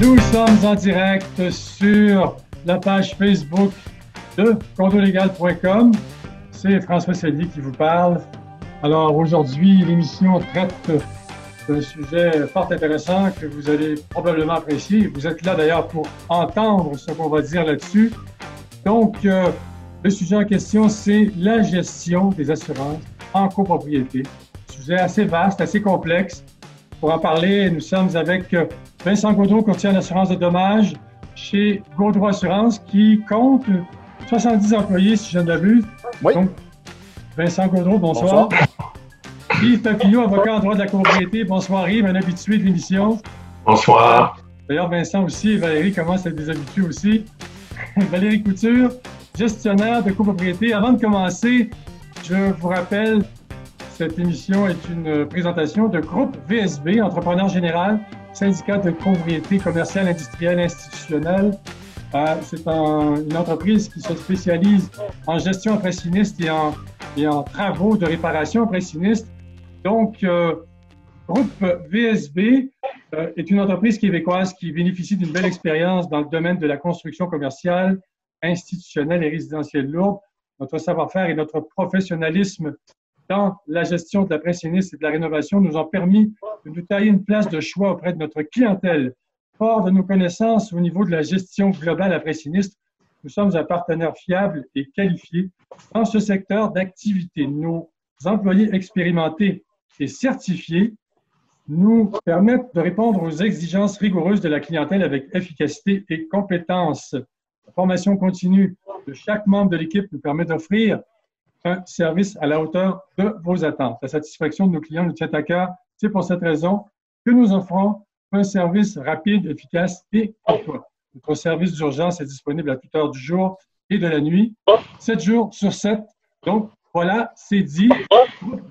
Nous sommes en direct sur la page Facebook de condolégal.com. C'est François Sellier qui vous parle. Alors aujourd'hui, l'émission traite d'un sujet fort intéressant que vous allez probablement apprécier. Vous êtes là d'ailleurs pour entendre ce qu'on va dire là-dessus. Donc, le sujet en question, c'est la gestion des assurances en copropriété. Sujet assez vaste, assez complexe. Pour en parler, nous sommes avec Vincent Gaudreau, courtier en assurance de dommages chez Gaudreau Assurance, qui compte 70 employés, si je ne m'abuse. Oui. Donc, Vincent Gaudreau, bonsoir. Yves Papineau, avocat en droit de la copropriété. Bonsoir Yves, un habitué de l'émission. Bonsoir. D'ailleurs, Vincent aussi et Valérie commencent à être des habitués aussi. Valérie Couture, gestionnaire de copropriété. Avant de commencer, je vous rappelle, cette émission est une présentation de Groupe VSB, Entrepreneur Général, syndicat de copropriété commerciale, industrielle, institutionnelle. C'est une entreprise qui se spécialise en gestion après sinistre et en travaux de réparation après sinistre. Donc, Groupe VSB est une entreprise québécoise qui bénéficie d'une belle expérience dans le domaine de la construction commerciale, institutionnelle et résidentielle lourde. Notre savoir-faire et notre professionnalisme dans la gestion de l'après-sinistre et de la rénovation nous ont permis de nous tailler une place de choix auprès de notre clientèle. Fort de nos connaissances au niveau de la gestion globale après-sinistre, nous sommes un partenaire fiable et qualifié dans ce secteur d'activité. Nos employés expérimentés et certifiés nous permettent de répondre aux exigences rigoureuses de la clientèle avec efficacité et compétence. La formation continue de chaque membre de l'équipe nous permet d'offrir un service à la hauteur de vos attentes. La satisfaction de nos clients nous tient à cœur. C'est pour cette raison que nous offrons un service rapide, efficace et courtois. Notre service d'urgence est disponible à toute heure du jour et de la nuit, 7 jours sur 7. Donc, voilà, c'est dit.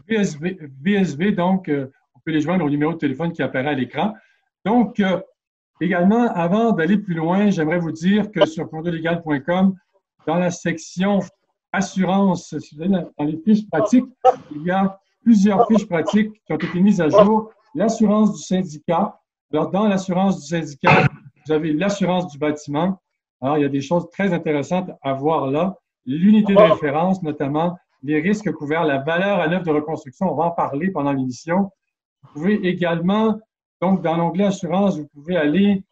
VSB, donc, on peut les joindre au numéro de téléphone qui apparaît à l'écran. Donc, également, avant d'aller plus loin, j'aimerais vous dire que sur condolégal.com, dans la section assurance, si vous allez dans les fiches pratiques, il y a plusieurs fiches pratiques qui ont été mises à jour. L'assurance du syndicat. Alors, dans l'assurance du syndicat, vous avez l'assurance du bâtiment. Alors, il y a des choses très intéressantes à voir là. L'unité de référence, notamment les risques couverts, la valeur à l'œuvre de reconstruction. On va en parler pendant l'émission. Vous pouvez également, donc, dans l'onglet assurance, vous pouvez aller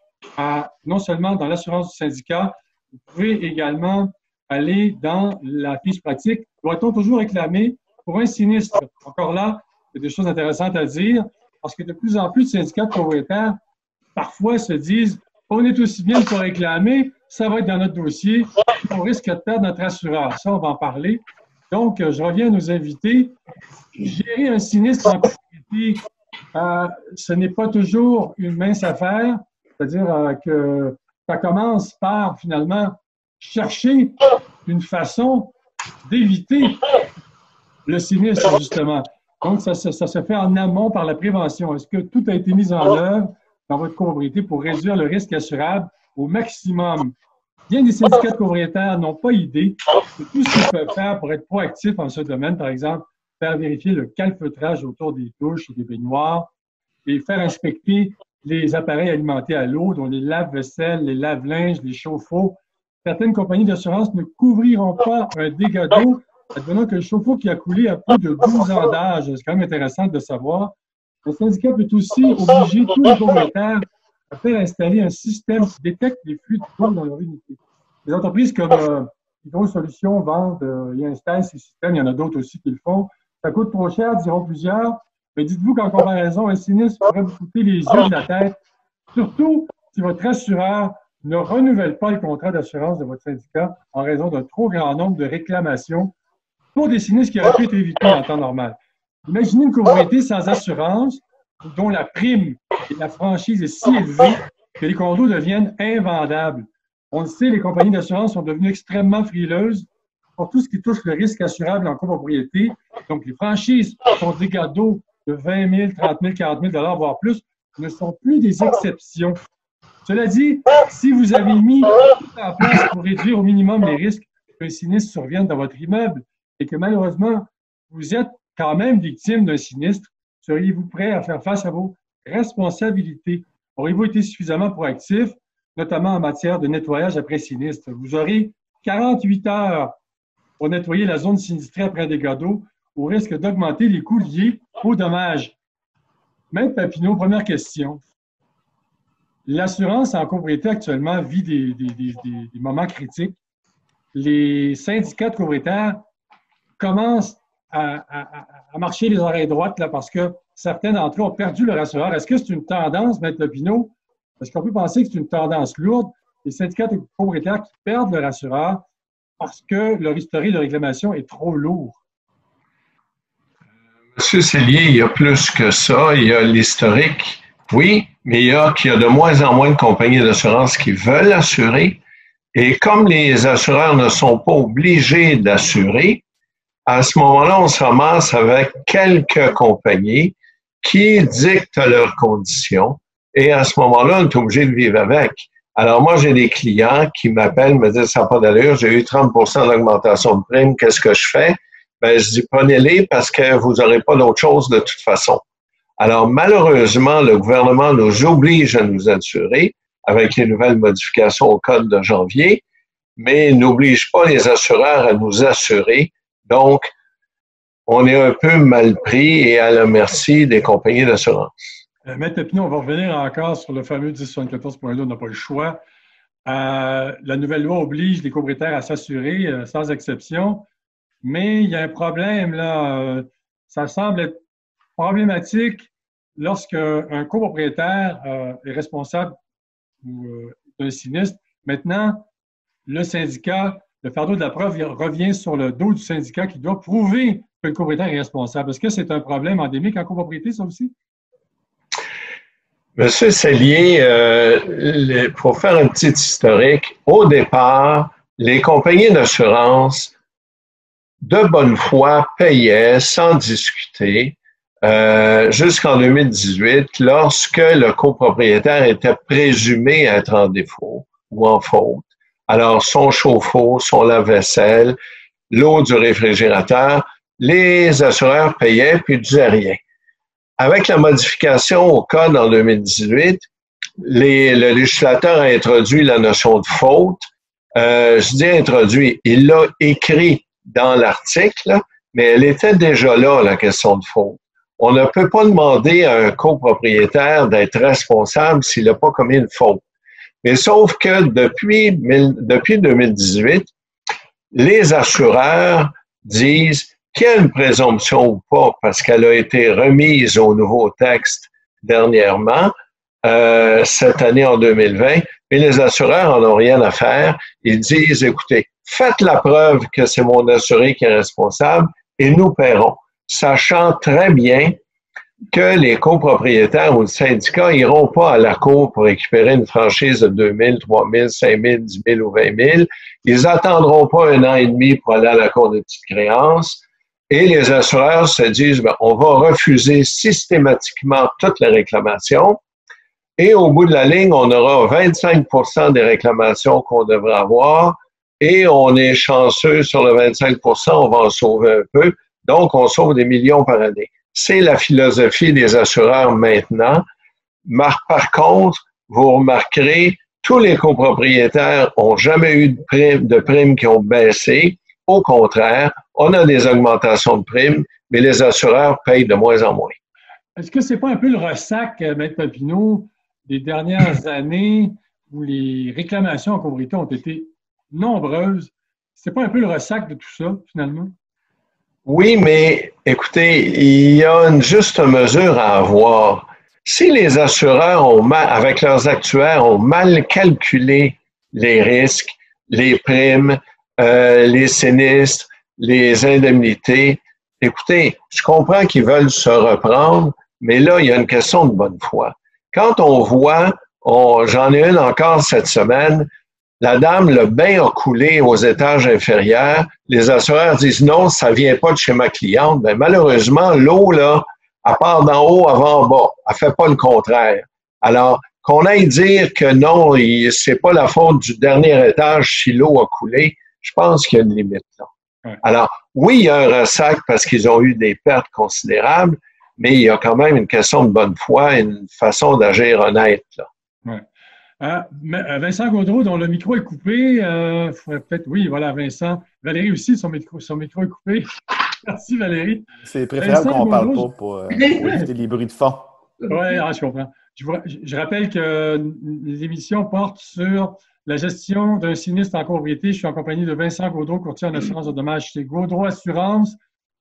non seulement dans l'assurance du syndicat, vous pouvez également aller dans la fiche pratique. Doit-on toujours réclamer pour un sinistre? Encore là, il y a des choses intéressantes à dire parce que de plus en plus de syndicats de propriétaires parfois se disent on est aussi bien pour réclamer, ça va être dans notre dossier, on risque de perdre notre assureur. Ça, on va en parler. Donc, je reviens à nos invités. Gérer un sinistre en propriété, ce n'est pas toujours une mince affaire. C'est-à-dire que ça commence par, finalement, chercher une façon d'éviter le sinistre, justement. Donc, ça se fait en amont par la prévention. Est-ce que tout a été mis en œuvre dans votre copropriété pour réduire le risque assurable au maximum? Bien des syndicats de propriétaires n'ont pas idée de tout ce qu'ils peuvent faire pour être proactifs en ce domaine. Par exemple, faire vérifier le calfeutrage autour des douches et des baignoires et faire inspecter les appareils alimentés à l'eau, dont les lave-vaisselle, les lave-linges, les chauffe-eau. Certaines compagnies d'assurance ne couvriront pas un dégât d'eau, advenant que le chauffe-eau qui a coulé a plus de 12 ans d'âge. C'est quand même intéressant de savoir. Le syndicat peut aussi obliger tous les propriétaires à faire installer un système qui détecte les flux d'eau dans leur unité. Les entreprises comme Hydro Solutions vendent et installent ces systèmes. Il y en a d'autres aussi qui le font. Ça coûte trop cher, diront plusieurs. Mais dites-vous qu'en comparaison, un sinistre pourrait vous coûter les yeux de la tête, surtout si votre assureur ne renouvelle pas le contrat d'assurance de votre syndicat en raison d'un trop grand nombre de réclamations pour des sinistres qui auraient pu être évités en temps normal. Imaginez une copropriété sans assurance dont la prime et la franchise est si élevée que les condos deviennent invendables. On le sait, les compagnies d'assurance sont devenues extrêmement frileuses pour tout ce qui touche le risque assurable en copropriété. Donc, les franchises pour dégâts d'eau de 20 000, 30 000, 40 000 $, voire plus, ne sont plus des exceptions. Cela dit, si vous avez mis tout en place pour réduire au minimum les risques qu'un sinistre survienne dans votre immeuble et que malheureusement, vous êtes quand même victime d'un sinistre, seriez-vous prêt à faire face à vos responsabilités? Aurez-vous été suffisamment proactif, notamment en matière de nettoyage après sinistre? Vous aurez 48 heures pour nettoyer la zone sinistrée après un dégât d'eau au risque d'augmenter les coûts liés aux dommages. Maître Papineau, première question. L'assurance en copropriété actuellement vit des moments critiques. Les syndicats de copropriétaires commencent à marcher les oreilles droites là, parce que certains d'entre eux ont perdu leur assureur. Est-ce que c'est une tendance, Maître Papineau? Est-ce qu'on peut penser que c'est une tendance lourde, les syndicats de copropriétaires qui perdent leur assureur parce que leur historique de réclamation est trop lourd? Monsieur Cellier, il y a plus que ça. Il y a l'historique, oui, mais il y a de moins en moins de compagnies d'assurance qui veulent assurer. Et comme les assureurs ne sont pas obligés d'assurer, à ce moment-là, on se ramasse avec quelques compagnies qui dictent leurs conditions. Et à ce moment-là, on est obligé de vivre avec. Alors moi, j'ai des clients qui m'appellent, me disent, ça n'a pas d'allure, j'ai eu 30 d'augmentation de prime, qu'est-ce que je fais? Ben, je dis, prenez-les parce que vous n'aurez pas d'autre chose de toute façon. Alors, malheureusement, le gouvernement nous oblige à nous assurer avec les nouvelles modifications au code de janvier, mais n'oblige pas les assureurs à nous assurer. Donc, on est un peu mal pris et à la merci des compagnies d'assurance. Maître Papineau, on va revenir encore sur le fameux 1074.2, on n'a pas le choix. La nouvelle loi oblige les copropriétaires à s'assurer sans exception, mais il y a un problème là. Ça semble être problématique lorsqu'un copropriétaire est responsable d'un sinistre. Maintenant, le syndicat, le fardeau de la preuve revient sur le dos du syndicat qui doit prouver que le copropriétaire est responsable. Est-ce que c'est un problème endémique en copropriété, ça aussi? Monsieur Cellier, pour faire un petit historique, au départ, les compagnies d'assurance, de bonne foi, payaient sans discuter jusqu'en 2018, lorsque le copropriétaire était présumé être en défaut ou en faute. Alors, son chauffe-eau, son lave-vaisselle, l'eau du réfrigérateur, les assureurs payaient puis ils disaient rien. Avec la modification au code en 2018, le législateur a introduit la notion de faute. Je dis introduit, il l'a écrit dans l'article, mais elle était déjà là, la question de faute. On ne peut pas demander à un copropriétaire d'être responsable s'il n'a pas commis une faute. Mais sauf que depuis 2018, les assureurs disent qu'il y a une présomption ou pas, parce qu'elle a été remise au nouveau texte dernièrement, cette année en 2020, mais les assureurs n'en ont rien à faire. Ils disent, écoutez, faites la preuve que c'est mon assuré qui est responsable et nous paierons, sachant très bien que les copropriétaires ou le syndicat n'iront pas à la cour pour récupérer une franchise de 2 000, 3 000, 5 000, 10 000 ou 20 000. Ils attendront pas 1 an et demi pour aller à la cour de petites créances. Et les assureurs se disent, ben, on va refuser systématiquement toutes les réclamations. Et au bout de la ligne, on aura 25 des réclamations qu'on devrait avoir. Et on est chanceux sur le 25 on va en sauver un peu. Donc, on sauve des millions par année. C'est la philosophie des assureurs maintenant. Par contre, vous remarquerez, tous les copropriétaires n'ont jamais eu de primes qui ont baissé. Au contraire, on a des augmentations de primes, mais les assureurs payent de moins en moins. Est-ce que ce n'est pas un peu le ressac, Maître Papineau, des dernières années où les réclamations en copropriété ont été nombreuses? Ce n'est pas un peu le ressac de tout ça, finalement? Oui, mais écoutez, il y a une juste mesure à avoir. Si les assureurs avec leurs actuaires, ont mal calculé les risques, les primes, les sinistres, les indemnités, écoutez, je comprends qu'ils veulent se reprendre, mais là, il y a une question de bonne foi. Quand on voit, j'en ai une encore cette semaine, la dame, le bain a coulé aux étages inférieurs. Les assureurs disent non, ça vient pas de chez ma cliente. Ben, malheureusement, l'eau, là, elle part d'en haut avant en bas. Elle fait pas le contraire. Alors, qu'on aille dire que non, c'est pas la faute du dernier étage si l'eau a coulé, je pense qu'il y a une limite là. Alors, oui, il y a un ressac parce qu'ils ont eu des pertes considérables, mais il y a quand même une question de bonne foi et une façon d'agir honnête, là. Ouais. Vincent Gaudreau, dont le micro est coupé, faudrait peut-être, oui, voilà, Vincent. Valérie aussi, son micro est coupé. Merci, Valérie. C'est préférable qu'on ne parle pas pour Oui, éviter les bruits de fond. je comprends. Je rappelle que les émissions portent sur la gestion d'un sinistre en copropriété. Je suis en compagnie de Vincent Gaudreau, courtier en assurance de dommages chez Gaudreau Assurance,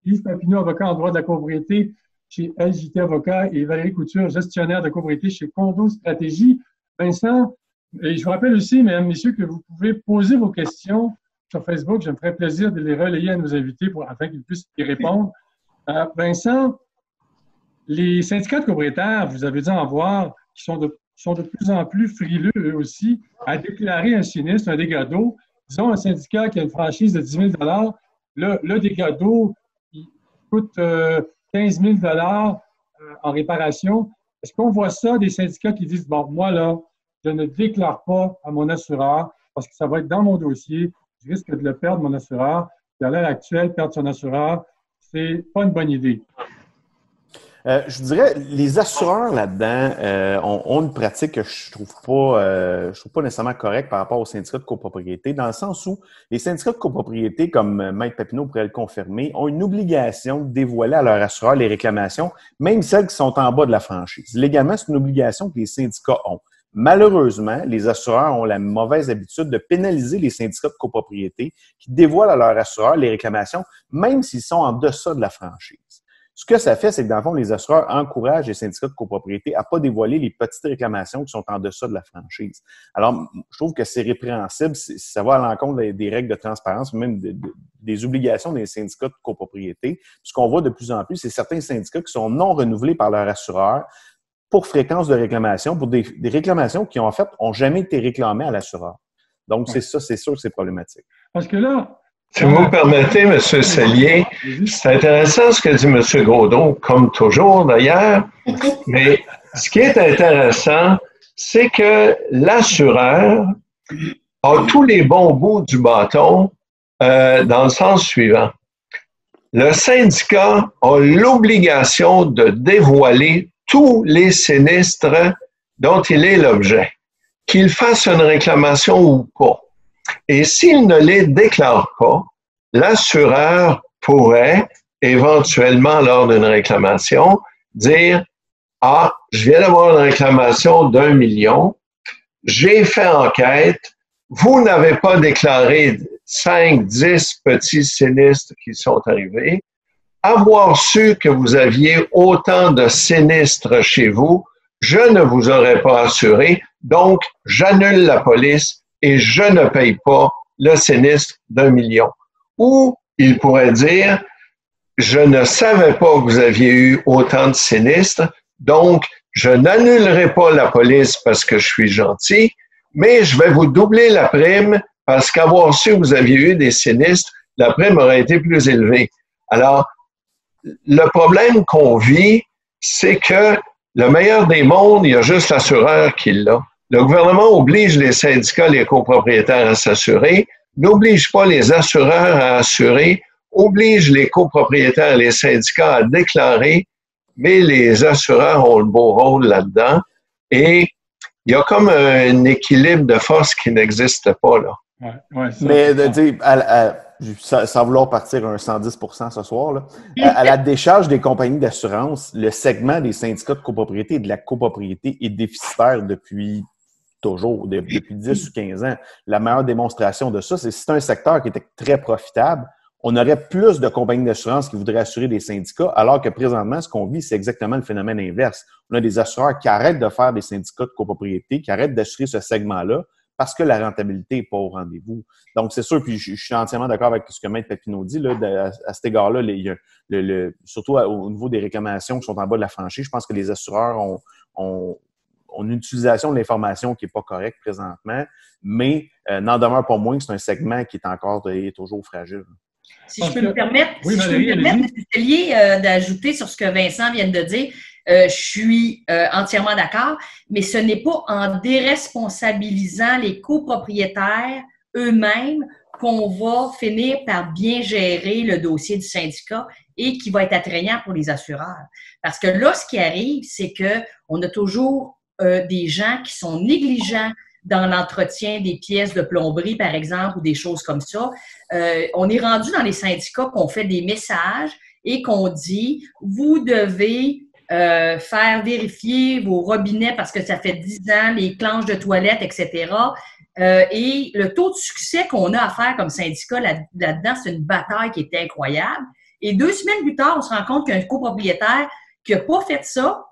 Yves Papineau, avocat en droit de la copropriété chez LJT Avocat et Valérie Couture, gestionnaire de copropriété chez Condo Stratégie. Vincent, et je vous rappelle aussi, mesdames, messieurs, que vous pouvez poser vos questions sur Facebook. Je me ferai plaisir de les relayer à nos invités afin qu'ils puissent y répondre. Vincent, les syndicats de copropriétaires, vous avez dû en voir, qui sont de plus en plus frileux, eux aussi, à déclarer un sinistre, un dégât d'eau. Disons, un syndicat qui a une franchise de 10 000 le dégât d'eau, il coûte 15 000 en réparation. Est-ce qu'on voit ça, des syndicats qui disent, bon, moi, là, je ne déclare pas à mon assureur parce que ça va être dans mon dossier, je risque de le perdre, mon assureur. Et à l'heure actuelle, perdre son assureur, c'est pas une bonne idée. Je dirais, les assureurs là-dedans ont une pratique que je trouve pas nécessairement correcte par rapport aux syndicats de copropriété, dans le sens où les syndicats de copropriété, comme Maître Papineau pourrait le confirmer, ont une obligation de dévoiler à leur assureur les réclamations, même celles qui sont en bas de la franchise. Légalement, c'est une obligation que les syndicats ont. Malheureusement, les assureurs ont la mauvaise habitude de pénaliser les syndicats de copropriété qui dévoilent à leur assureur les réclamations, même s'ils sont en deçà de la franchise. Ce que ça fait, c'est que dans le fond, les assureurs encouragent les syndicats de copropriété à ne pas dévoiler les petites réclamations qui sont en deçà de la franchise. Alors, je trouve que c'est répréhensible si ça va à l'encontre des règles de transparence, même des obligations des syndicats de copropriété. Ce qu'on voit de plus en plus, c'est certains syndicats qui sont non renouvelés par leur assureur pour fréquence de réclamation, pour des réclamations qui, en fait, n'ont jamais été réclamées à l'assureur. Donc, c'est ça, c'est sûr que c'est problématique. Parce que là, si vous me permettez, M. Sellier, c'est intéressant ce que dit M. Gaudreau, comme toujours d'ailleurs, mais ce qui est intéressant, c'est que l'assureur a tous les bons bouts du bâton dans le sens suivant. Le syndicat a l'obligation de dévoiler tous les sinistres dont il est l'objet, qu'il fasse une réclamation ou pas. Et s'il ne les déclare pas, l'assureur pourrait éventuellement, lors d'une réclamation, dire « Ah, je viens d'avoir une réclamation d'1 million, j'ai fait enquête, vous n'avez pas déclaré 5, 10 petits sinistres qui sont arrivés. Avoir su que vous aviez autant de sinistres chez vous, je ne vous aurais pas assuré, donc j'annule la police et je ne paye pas le sinistre d'1 million. » Ou il pourrait dire, je ne savais pas que vous aviez eu autant de sinistres, donc je n'annulerai pas la police parce que je suis gentil, mais je vais vous doubler la prime parce qu'avoir su que vous aviez eu des sinistres, la prime aurait été plus élevée. Alors, le problème qu'on vit, c'est que le meilleur des mondes, il y a juste l'assureur qui l'a. Le gouvernement oblige les syndicats, les copropriétaires à s'assurer, n'oblige pas les assureurs à assurer, oblige les copropriétaires et les syndicats à déclarer, mais les assureurs ont le beau rôle là-dedans. Et il y a comme un équilibre de force qui n'existe pas, là. Ouais, ça, mais sans vouloir partir un 110% ce soir, là, à la décharge des compagnies d'assurance, le segment des syndicats de copropriété et de la copropriété est déficitaire depuis toujours, depuis 10 ou 15 ans. La meilleure démonstration de ça, c'est un secteur qui était très profitable, on aurait plus de compagnies d'assurance qui voudraient assurer des syndicats, alors que présentement, ce qu'on vit, c'est exactement le phénomène inverse. On a des assureurs qui arrêtent de faire des syndicats de copropriété, qui arrêtent d'assurer ce segment-là, parce que la rentabilité n'est pas au rendez-vous. Donc, c'est sûr, puis je suis entièrement d'accord avec ce que Maître Papineau dit, là, à cet égard-là, surtout au niveau des réclamations qui sont en bas de la franchise, je pense que les assureurs ont une utilisation de l'information qui n'est pas correcte présentement, mais n'en demeure pas moins que c'est un segment qui est toujours fragile. Si je peux me permettre, M. Sellier, d'ajouter sur ce que Vincent vient de dire, je suis entièrement d'accord, mais ce n'est pas en déresponsabilisant les copropriétaires eux-mêmes qu'on va finir par bien gérer le dossier du syndicat et qui va être attrayant pour les assureurs. Parce que là, ce qui arrive, c'est qu'on a toujours des gens qui sont négligents dans l'entretien des pièces de plomberie, par exemple, ou des choses comme ça. On est rendu dans les syndicats qu'on fait des messages et qu'on dit « Vous devez faire vérifier vos robinets parce que ça fait 10 ans, les planches de toilette, etc. » Et le taux de succès qu'on a à faire comme syndicat là-dedans, c'est une bataille qui est incroyable. Et 2 semaines plus tard, on se rend compte qu'il y a un copropriétaire qui n'a pas fait ça,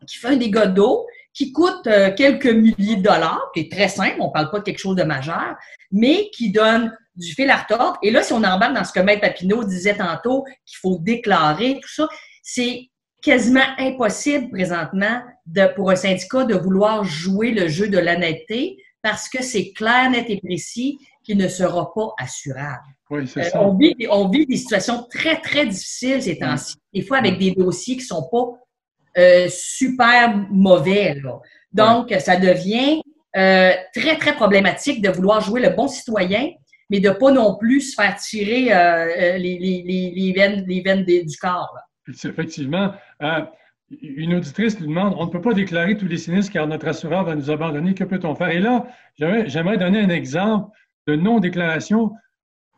qui fait un dégât d'eau, qui coûte quelques milliers de dollars, qui est très simple, on ne parle pas de quelque chose de majeur, mais qui donne du fil à retordre. Et là, si on embarque dans ce que Maître Papineau disait tantôt, qu'il faut déclarer, tout ça, c'est quasiment impossible présentement pour un syndicat de vouloir jouer le jeu de l'honnêteté parce que c'est clair, net et précis qu'il ne sera pas assurable. Oui, c'est ça. On vit des situations très, très difficiles ces temps-ci, des fois avec des dossiers qui ne sont pas super mauvais. Là. Donc, ça devient très, très problématique de vouloir jouer le bon citoyen, mais de ne pas non plus se faire tirer les veines du corps. Là. Effectivement. Une auditrice nous demande, on ne peut pas déclarer tous les sinistres car notre assureur va nous abandonner. Que peut-on faire? Et là, j'aimerais donner un exemple de non-déclaration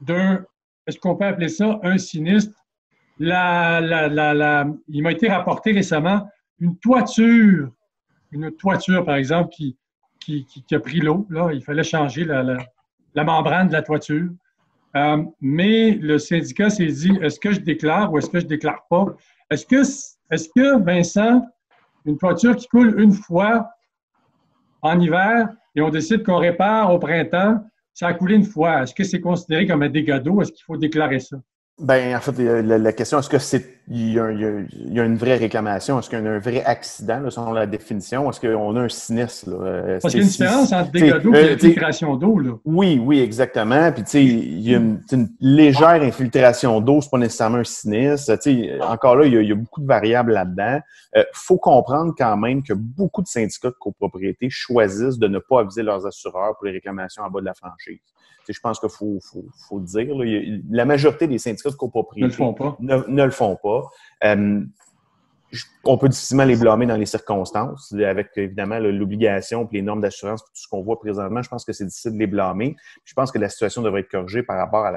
d'un, est-ce qu'on peut appeler ça un sinistre? Il m'a été rapporté récemment une toiture, par exemple, qui a pris l'eau. Là, il fallait changer la membrane de la toiture. Mais le syndicat s'est dit, est-ce que je déclare ou est-ce que je déclare pas? Est-ce que, Vincent, une toiture qui coule une fois en hiver et on décide qu'on répare au printemps, ça a coulé une fois. Est-ce que c'est considéré comme un dégât d'eau? Est-ce qu'il faut déclarer ça? Ben, en fait, la question, est-ce que il y a une vraie réclamation? Est-ce qu'il y a un vrai accident, là, selon la définition? Est-ce qu'on a un sinistre, là? Parce qu'il y a une différence entre dégâts d'eau et infiltration d'eau, là. Oui, exactement. Puis, tu sais, il y a une légère infiltration d'eau, c'est pas nécessairement un sinistre. Tu sais, encore là, il y a beaucoup de variables là-dedans. Faut comprendre quand même que beaucoup de syndicats de copropriété choisissent de ne pas aviser leurs assureurs pour les réclamations en bas de la franchise. Je pense qu'il faut le dire. Là, la majorité des syndicats de copropriété ne le font pas. On peut difficilement les blâmer dans les circonstances, avec évidemment l'obligation et les normes d'assurance, tout ce qu'on voit présentement. Je pense que c'est difficile de les blâmer. Je pense que la situation devrait être corrigée par rapport à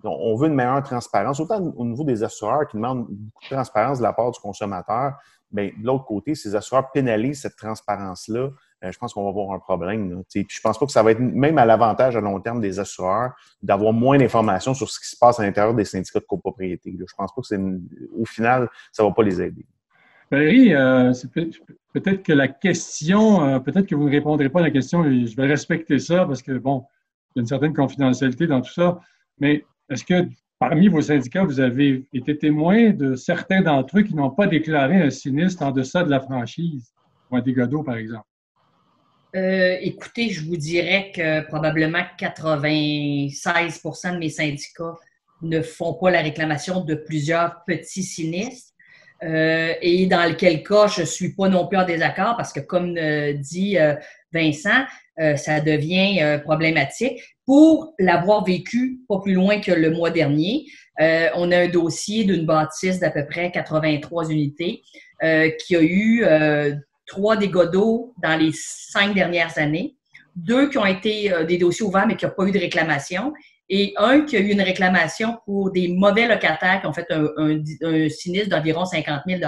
on veut une meilleure transparence, autant au niveau des assureurs qui demandent beaucoup de transparence de la part du consommateur. Bien, de l'autre côté, ces assureurs pénalisent cette transparence-là. Je pense qu'on va avoir un problème. Puis je pense pas que ça va être même à l'avantage à long terme des assureurs d'avoir moins d'informations sur ce qui se passe à l'intérieur des syndicats de copropriété. Je pense pas que au final, ça va pas les aider. Valérie, peut-être que la question, peut-être que vous ne répondrez pas à la question, et je vais respecter ça parce que, bon, il y a une certaine confidentialité dans tout ça, mais est-ce que parmi vos syndicats, vous avez été témoin de certains d'entre eux qui n'ont pas déclaré un sinistre en deçà de la franchise, ou un dégât d'eau, par exemple? Écoutez, je vous dirais que probablement 96% de mes syndicats ne font pas la réclamation de plusieurs petits sinistres. Et dans lequel cas, je ne suis pas non plus en désaccord parce que, comme dit Vincent, ça devient problématique. Pour l'avoir vécu pas plus loin que le mois dernier, on a un dossier d'une bâtisse d'à peu près 83 unités qui a eu 3 dégâts d'eau dans les 5 dernières années, 2 qui ont été des dossiers ouverts mais qui n'ont pas eu de réclamation, et un qui a eu une réclamation pour des mauvais locataires qui ont fait un sinistre d'environ 50 000 $.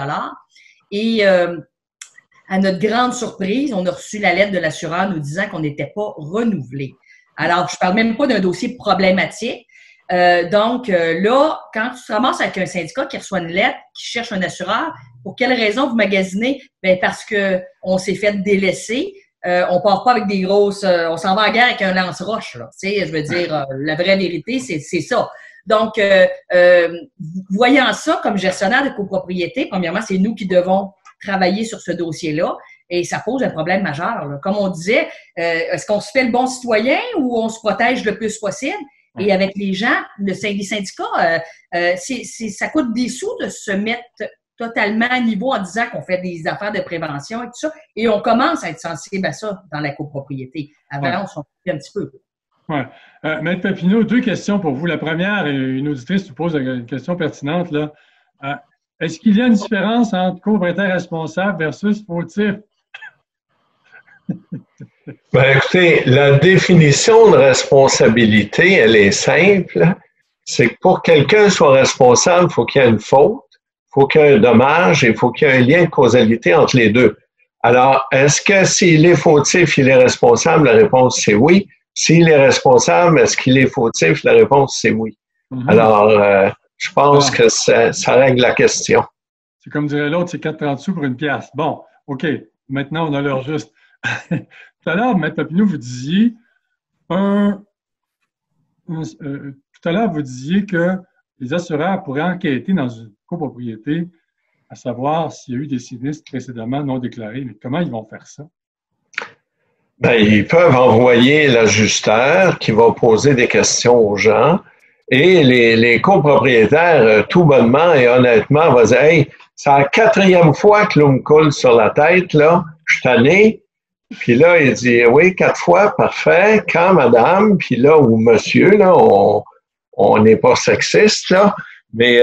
Et à notre grande surprise, on a reçu la lettre de l'assureur nous disant qu'on n'était pas renouvelé. Alors, je ne parle même pas d'un dossier problématique. Donc, là, quand tu te ramasses avec un syndicat qui reçoit une lettre, qui cherche un assureur, pour quelle raison vous magasinez? Bien, parce qu'on s'est fait délaisser. On part pas avec des grosses... on s'en va à la guerre avec un lance-roche, là. Tu sais, je veux dire, la vraie vérité, c'est ça. Donc, voyant ça comme gestionnaire de copropriété, premièrement, c'est nous qui devons travailler sur ce dossier-là et ça pose un problème majeur, là. Comme on disait, est-ce qu'on se fait le bon citoyen ou on se protège le plus possible? Et avec les gens, les syndicats, ça coûte des sous de se mettre totalement à niveau en disant qu'on fait des affaires de prévention et tout ça. Et on commence à être sensible à ça dans la copropriété. Avant, on s'en fout un petit peu. Ouais. Maître Papineau, deux questions pour vous. La première, une auditrice vous pose une question pertinente, là. Est-ce qu'il y a une différence entre copropriétaire responsable versus fautif? Ben, écoutez, la définition de responsabilité, elle est simple. C'est que pour que quelqu'un soit responsable, il faut qu'il y ait une faute, il faut qu'il y ait un dommage et il faut qu'il y ait un lien de causalité entre les deux. Alors, est-ce que s'il est fautif, il est responsable? La réponse, c'est oui. S'il est responsable, est-ce qu'il est fautif? La réponse, c'est oui. Alors, je pense que ça règle la question. C'est comme dirait l'autre, c'est 4,30 sous pour une pièce. Bon, OK. Maintenant, on a l'heure juste. Tout à l'heure, Maître Papineau, vous disiez tout à l'heure, vous disiez que les assureurs pourraient enquêter dans une copropriété à savoir s'il y a eu des sinistres précédemment non déclarés. Mais comment ils vont faire ça? Ben, ils peuvent envoyer l'ajusteur qui va poser des questions aux gens et les copropriétaires, tout bonnement et honnêtement, vont dire « Hey, c'est la 4e fois que l'eau me coule sur la tête, là, je suis tanné. » Puis là, il dit « Oui, 4 fois, parfait. Quand madame, puis là, ou monsieur, là, on n'est pas sexiste, là, mais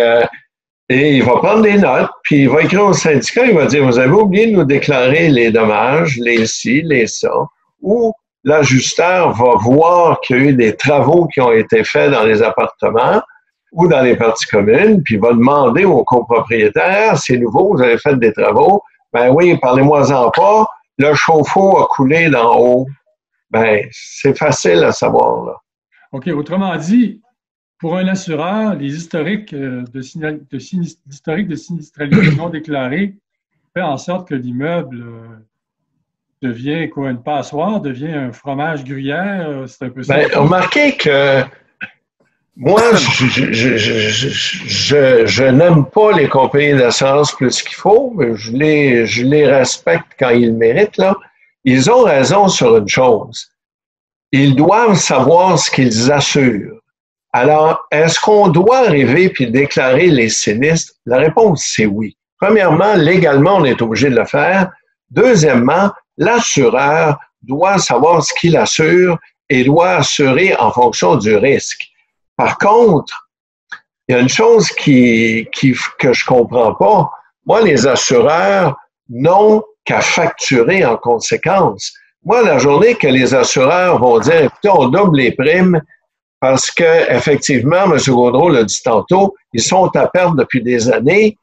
et il va prendre des notes, puis il va écrire au syndicat, il va dire « Vous avez oublié de nous déclarer les dommages, les ci, les ça. » Ou l'ajusteur va voir qu'il y a eu des travaux qui ont été faits dans les appartements ou dans les parties communes, puis il va demander aux copropriétaires, c'est nouveau, vous avez fait des travaux, ben oui, parlez-moi-en pas, le chauffe-eau a coulé d'en haut. Ben, c'est facile à savoir, là. OK, autrement dit, pour un assureur, les historiques de sinistralité non déclarés fait en sorte que l'immeuble devient quoi, une passoire, devient un fromage gruyère, c'est un peu ça. Ben, remarquez que moi, je n'aime pas les compagnies d'assurance plus qu'il faut, mais je les respecte quand ils le méritent, là. Ils ont raison sur une chose. Ils doivent savoir ce qu'ils assurent. Alors, est-ce qu'on doit arriver puis déclarer les sinistres? La réponse, c'est oui. Premièrement, légalement, on est obligé de le faire. Deuxièmement, l'assureur doit savoir ce qu'il assure et doit assurer en fonction du risque. Par contre, il y a une chose que je comprends pas. Moi, les assureurs n'ont qu'à facturer en conséquence. Moi, la journée que les assureurs vont dire, écoutez, on double les primes parce que, effectivement, M. Gaudreau l'a dit tantôt, ils sont à perdre depuis des années.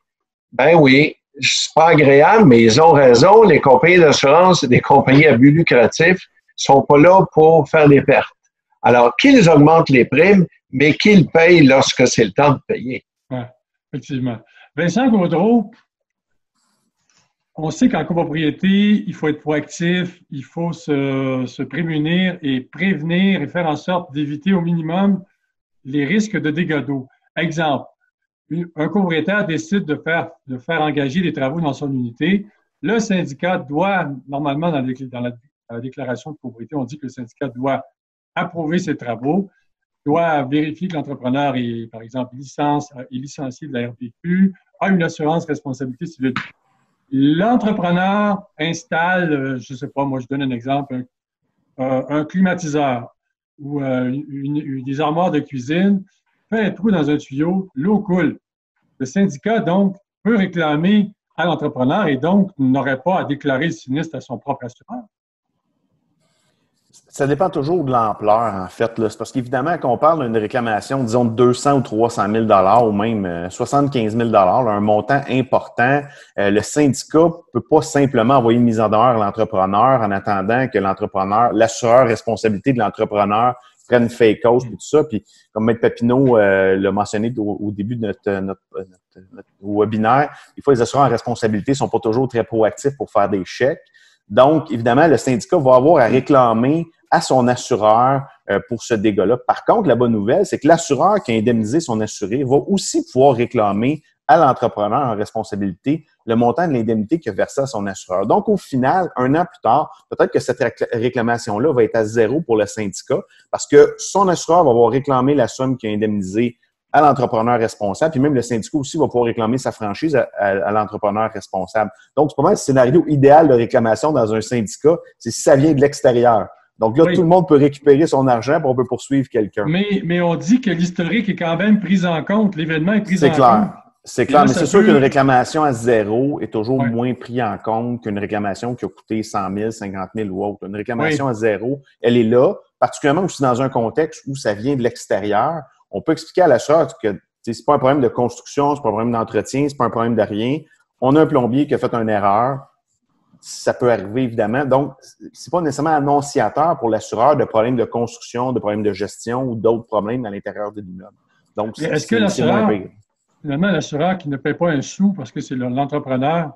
Ben oui, c'est pas agréable, mais ils ont raison. Les compagnies d'assurance et des compagnies à but lucratif sont pas là pour faire des pertes. Alors, qu'ils augmentent les primes, mais qu'ils payent lorsque c'est le temps de payer. Oui, effectivement. Vincent Gaudreau, on sait qu'en copropriété, il faut être proactif, il faut se prémunir et prévenir et faire en sorte d'éviter au minimum les risques de dégâts d'eau. Exemple, un copropriétaire décide de faire engager des travaux dans son unité. Le syndicat doit, normalement, dans la déclaration de copropriété, on dit que le syndicat doit approuver ces travaux, doit vérifier que l'entrepreneur est, par exemple, licencié de la RPQ, a une assurance responsabilité civile. L'entrepreneur installe, je ne sais pas, moi je donne un exemple, un climatiseur ou des armoires de cuisine, fait un trou dans un tuyau, l'eau coule. Le syndicat, donc, peut réclamer à l'entrepreneur et donc n'aurait pas à déclarer le sinistre à son propre assureur. Ça dépend toujours de l'ampleur, en fait. C'est parce qu'évidemment, quand on parle d'une réclamation, disons, de 200 ou 300 000 ou même 75 000 un montant important, le syndicat ne peut pas simplement envoyer une mise en demeure à l'entrepreneur en attendant que l'assureur responsabilité de l'entrepreneur prenne fake cause et tout ça. Puis, comme M. Papineau l'a mentionné au début de notre webinaire, des fois, les assureurs en responsabilité ne sont pas toujours très proactifs pour faire des chèques. Donc, évidemment, le syndicat va avoir à réclamer à son assureur pour ce dégât-là. Par contre, la bonne nouvelle, c'est que l'assureur qui a indemnisé son assuré va aussi pouvoir réclamer à l'entrepreneur en responsabilité le montant de l'indemnité qu'il a versé à son assureur. Donc, au final, 1 an plus tard, peut-être que cette réclamation-là va être à 0 pour le syndicat parce que son assureur va avoir réclamé la somme qu'il a indemnisée à l'entrepreneur responsable, puis même le syndicat aussi va pouvoir réclamer sa franchise à l'entrepreneur responsable. Donc, c'est pas mal le scénario idéal de réclamation dans un syndicat, c'est si ça vient de l'extérieur. Donc là, Oui. tout le monde peut récupérer son argent et on peut poursuivre quelqu'un. Mais on dit que l'historique est quand même pris en compte. L'événement est pris C'est en compte. clair. C'est Et clair, là, mais ça c'est sûr peut- qu'une réclamation à zéro est toujours Ouais. moins pris en compte qu'une réclamation qui a coûté 100 000, 50 000 ou autre. Une réclamation Oui. à zéro, elle est là, particulièrement aussi dans un contexte où ça vient de l'extérieur. On peut expliquer à l'assureur que c'est pas un problème de construction, c'est pas un problème d'entretien, c'est pas un problème de rien. On a un plombier qui a fait une erreur. Ça peut arriver, évidemment. Donc, c'est pas nécessairement annonciateur pour l'assureur de problèmes de construction, de problèmes de gestion ou d'autres problèmes à l'intérieur de l'immeuble. Donc, Mais est-ce que c'est moins pire. finalement, l'assureur qui ne paie pas un sou parce que c'est l'entrepreneur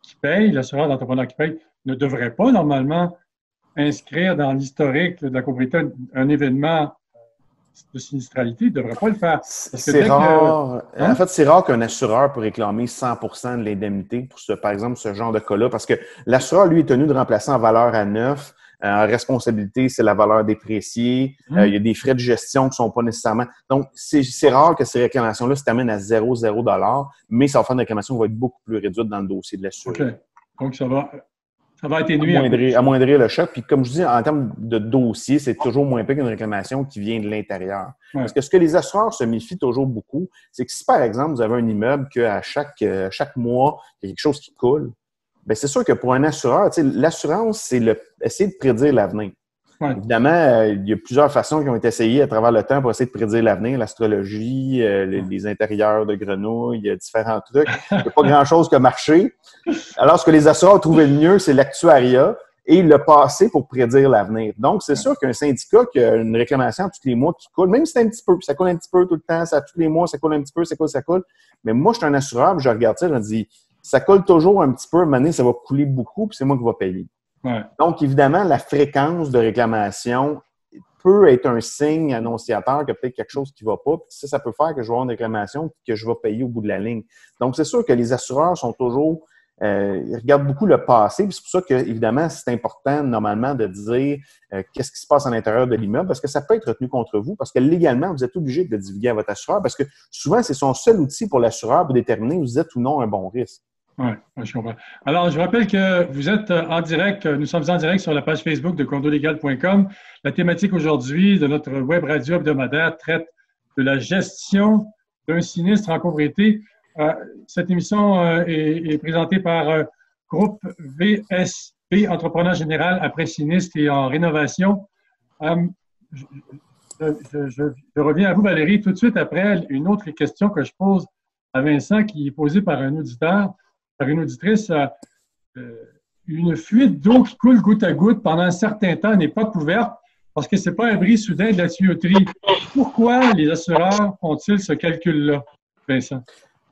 qui paye, l'assureur d'entrepreneur qui paye, ne devrait pas normalement inscrire dans l'historique de la copropriété un événement de sinistralité, il ne devrait pas le faire. Parce que C'est dès que- rare. Hein? En fait, c'est rare qu'un assureur peut réclamer 100% de l'indemnité pour, par exemple, ce genre de cas-là, parce que l'assureur, lui, est tenu de remplacer en valeur à neuf. En responsabilité, c'est la valeur dépréciée. Il y a des frais de gestion qui ne sont pas nécessairement... Donc, c'est rare que ces réclamations-là se terminent à 0 $, mais ça va faire une réclamation qui va être beaucoup plus réduite dans le dossier de l'assuré. OK. Donc, ça va atténuer un peu. Amoindrir le choc. Puis comme je dis, en termes de dossier, c'est toujours moins pire qu'une réclamation qui vient de l'intérieur. Ouais. Parce que ce que les assureurs se méfient toujours beaucoup, c'est que si, par exemple, vous avez un immeuble qu'à chaque mois, il y a quelque chose qui coule, bien, c'est sûr que pour un assureur, l'assurance, c'est essayer de prédire l'avenir. Ouais. Évidemment, il y a plusieurs façons qui ont été essayées à travers le temps pour essayer de prédire l'avenir, l'astrologie, les intérieurs de grenouilles, différents trucs. Il n'y a pas grand-chose qui a marché. Alors, ce que les assureurs ont trouvé le mieux, c'est l'actuariat et le passé pour prédire l'avenir. Donc, c'est sûr qu'un syndicat qui a une réclamation tous les mois qui coule, même si c'est un petit peu, ça coule un petit peu tout le temps, ça tous les mois, ça coule un petit peu, ça coule. Mais moi, je suis un assureur, puis je regarde ça, je me dis, ça coule toujours un petit peu, à un moment donné, ça va couler beaucoup, puis c'est moi qui vais payer. Ouais. Donc, évidemment, la fréquence de réclamation peut être un signe annonciateur qu'il y a peut-être quelque chose qui ne va pas. Puis ça peut faire que je vais avoir une réclamation et que je vais payer au bout de la ligne. Donc, c'est sûr que les assureurs sont toujours... ils regardent beaucoup le passé. Puis c'est pour ça que, évidemment, c'est important, normalement, de dire qu'est-ce qui se passe à l'intérieur de l'immeuble parce que ça peut être retenu contre vous parce que légalement, vous êtes obligé de le divulguer à votre assureur parce que souvent, c'est son seul outil pour l'assureur pour déterminer si vous êtes ou non un bon risque. Oui, je comprends. Alors, je rappelle que vous êtes en direct, nous sommes en direct sur la page Facebook de condolégal.com. La thématique aujourd'hui de notre web radio hebdomadaire traite de la gestion d'un sinistre en copropriété. Cette émission est présentée par Groupe VSP, Entrepreneur Général après sinistre et en rénovation. Je reviens à vous, Valérie, tout de suite après une autre question que je pose à Vincent qui est posée par un auditeur. Par une auditrice, une fuite d'eau qui coule goutte à goutte pendant un certain temps n'est pas couverte parce que ce n'est pas un bris soudain de la tuyauterie. Pourquoi les assureurs font-ils ce calcul-là, Vincent?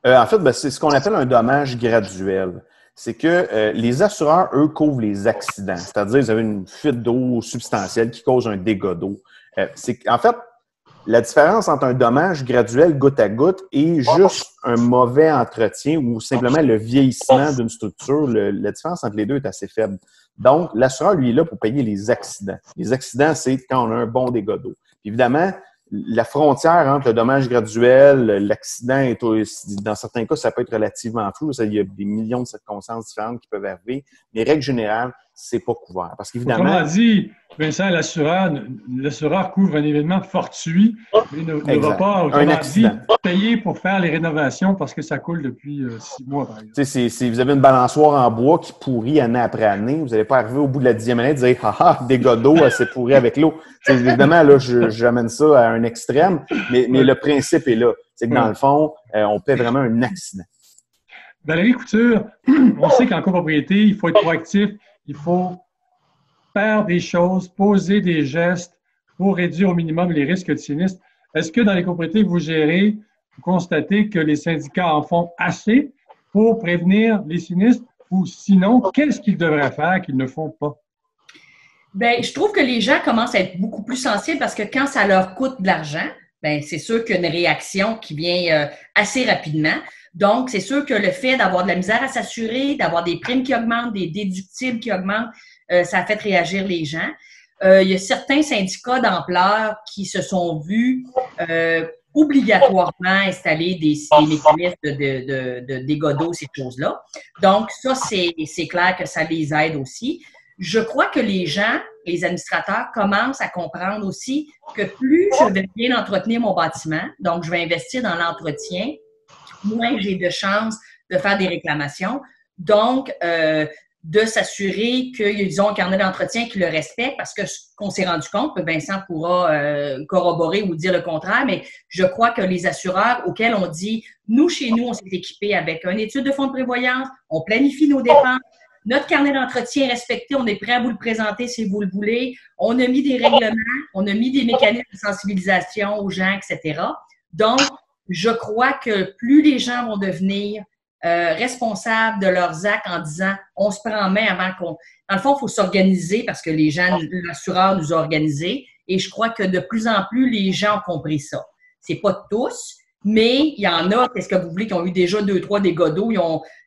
En fait, c'est ce qu'on appelle un dommage graduel. C'est que les assureurs, eux, couvrent les accidents. C'est-à-dire, vous avez une fuite d'eau substantielle qui cause un dégât d'eau. En fait, la différence entre un dommage graduel goutte à goutte et juste un mauvais entretien ou simplement le vieillissement d'une structure, la différence entre les deux est assez faible. Donc, l'assureur, lui, est là pour payer les accidents. Les accidents, c'est quand on a un bon dégât d'eau. Puis évidemment, la frontière entre le dommage graduel, l'accident, dans certains cas, ça peut être relativement flou. Il y a des millions de circonstances différentes qui peuvent arriver. Mais règle générale, c'est pas couvert. Parce qu'évidemment. Autrement dit, Vincent, l'assureur couvre un événement fortuit, mais ne va pas, autrement dit, payer pour faire les rénovations parce que ça coule depuis 6 mois, par exemple. Si vous avez une balançoire en bois qui pourrit année après année, vous n'allez pas arriver au bout de la 10e année et dire « Ah, dégâts d'eau, c'est pourri avec l'eau ». Évidemment, là, j'amène ça à un extrême, mais le principe est là. C'est que dans le fond, on paie vraiment un accident. Valérie Couture, on sait qu'en copropriété, il faut être proactif, il faut faire des choses, poser des gestes pour réduire au minimum les risques de sinistre. Est-ce que dans les copropriétés que vous gérez, vous constatez que les syndicats en font assez pour prévenir les sinistres ou sinon, qu'est-ce qu'ils devraient faire qu'ils ne font pas? Bien, je trouve que les gens commencent à être beaucoup plus sensibles parce que quand ça leur coûte de l'argent, bien, c'est sûr qu'il y a une réaction qui vient assez rapidement. Donc, c'est sûr que le fait d'avoir de la misère à s'assurer, d'avoir des primes qui augmentent, des déductibles qui augmentent, ça a fait réagir les gens. Il y a certains syndicats d'ampleur qui se sont vus obligatoirement installer des mécanismes de dégâts d'eau, ces choses-là. Donc, ça, c'est clair que ça les aide aussi. Je crois que les gens les administrateurs commencent à comprendre aussi que plus je vais bien entretenir mon bâtiment, donc je vais investir dans l'entretien, moins j'ai de chances de faire des réclamations. Donc, de s'assurer qu'ils ont un carnet d'entretien qui le respecte, parce que ce qu'on s'est rendu compte, Vincent pourra corroborer ou dire le contraire, mais je crois que les assureurs auxquels on dit, nous, chez nous, on s'est équipés avec une étude de fonds de prévoyance, on planifie nos dépenses, notre carnet d'entretien est respecté, on est prêt à vous le présenter si vous le voulez, on a mis des règlements, on a mis des mécanismes de sensibilisation aux gens, etc. Donc, je crois que plus les gens vont devenir responsables de leurs actes en disant on se prend en main avant qu'on. Dans le fond, il faut s'organiser parce que les gens, l'assureur nous a organisés et je crois que de plus en plus, les gens ont compris ça. C'est pas tous, mais il y en a, qu'est-ce que vous voulez, qui ont eu déjà 2-3 dégâts d'eau,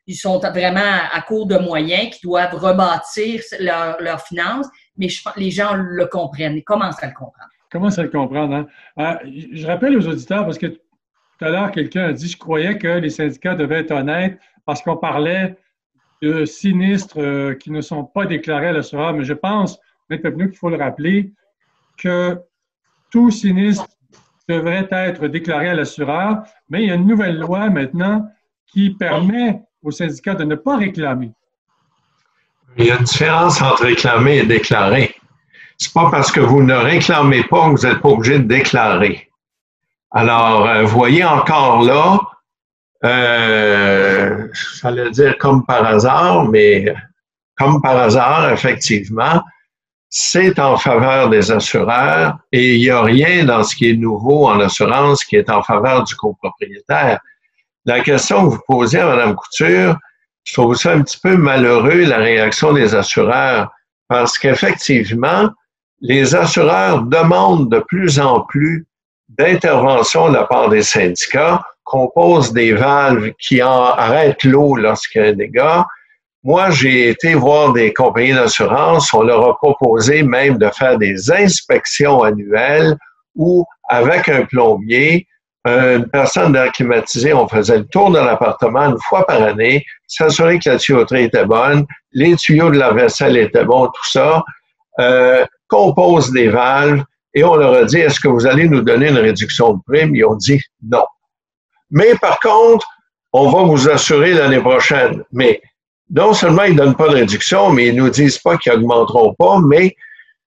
ils sont vraiment à court de moyens, qui doivent rebâtir leurs finances, mais les gens le comprennent, ils commencent à le comprendre. Commencent à le comprendre, hein? Je rappelle aux auditeurs, parce que tout à l'heure, quelqu'un a dit « Je croyais que les syndicats devaient être honnêtes parce qu'on parlait de sinistres qui ne sont pas déclarés à l'assureur. » Mais je pense, M. Papineau, qu'il faut le rappeler, que tout sinistre devrait être déclaré à l'assureur, mais il y a une nouvelle loi maintenant qui permet aux syndicats de ne pas réclamer. Il y a une différence entre réclamer et déclarer. C'est pas parce que vous ne réclamez pas que vous n'êtes pas obligé de déclarer. Alors, vous voyez encore là, j'allais dire comme par hasard, mais comme par hasard, effectivement, c'est en faveur des assureurs et il n'y a rien dans ce qui est nouveau en assurance qui est en faveur du copropriétaire. La question que vous posez à Mme Couture, je trouve ça un petit peu malheureux, la réaction des assureurs, parce qu'effectivement, les assureurs demandent de plus en plus d'intervention de la part des syndicats, qu'on pose des valves qui arrêtent l'eau lorsqu'il y a un dégât. Moi, j'ai été voir des compagnies d'assurance, on leur a proposé même de faire des inspections annuelles où, avec un plombier, une personne d'air climatisé, on faisait le tour de l'appartement une fois par année, s'assurer que la tuyauterie était bonne, les tuyaux de la vaisselle étaient bons, tout ça, qu'on pose des valves, et on leur a dit, est-ce que vous allez nous donner une réduction de prime? Ils ont dit non. Mais par contre, on va vous assurer l'année prochaine. Mais non seulement ils ne donnent pas de réduction, mais ils ne nous disent pas qu'ils n'augmenteront pas, mais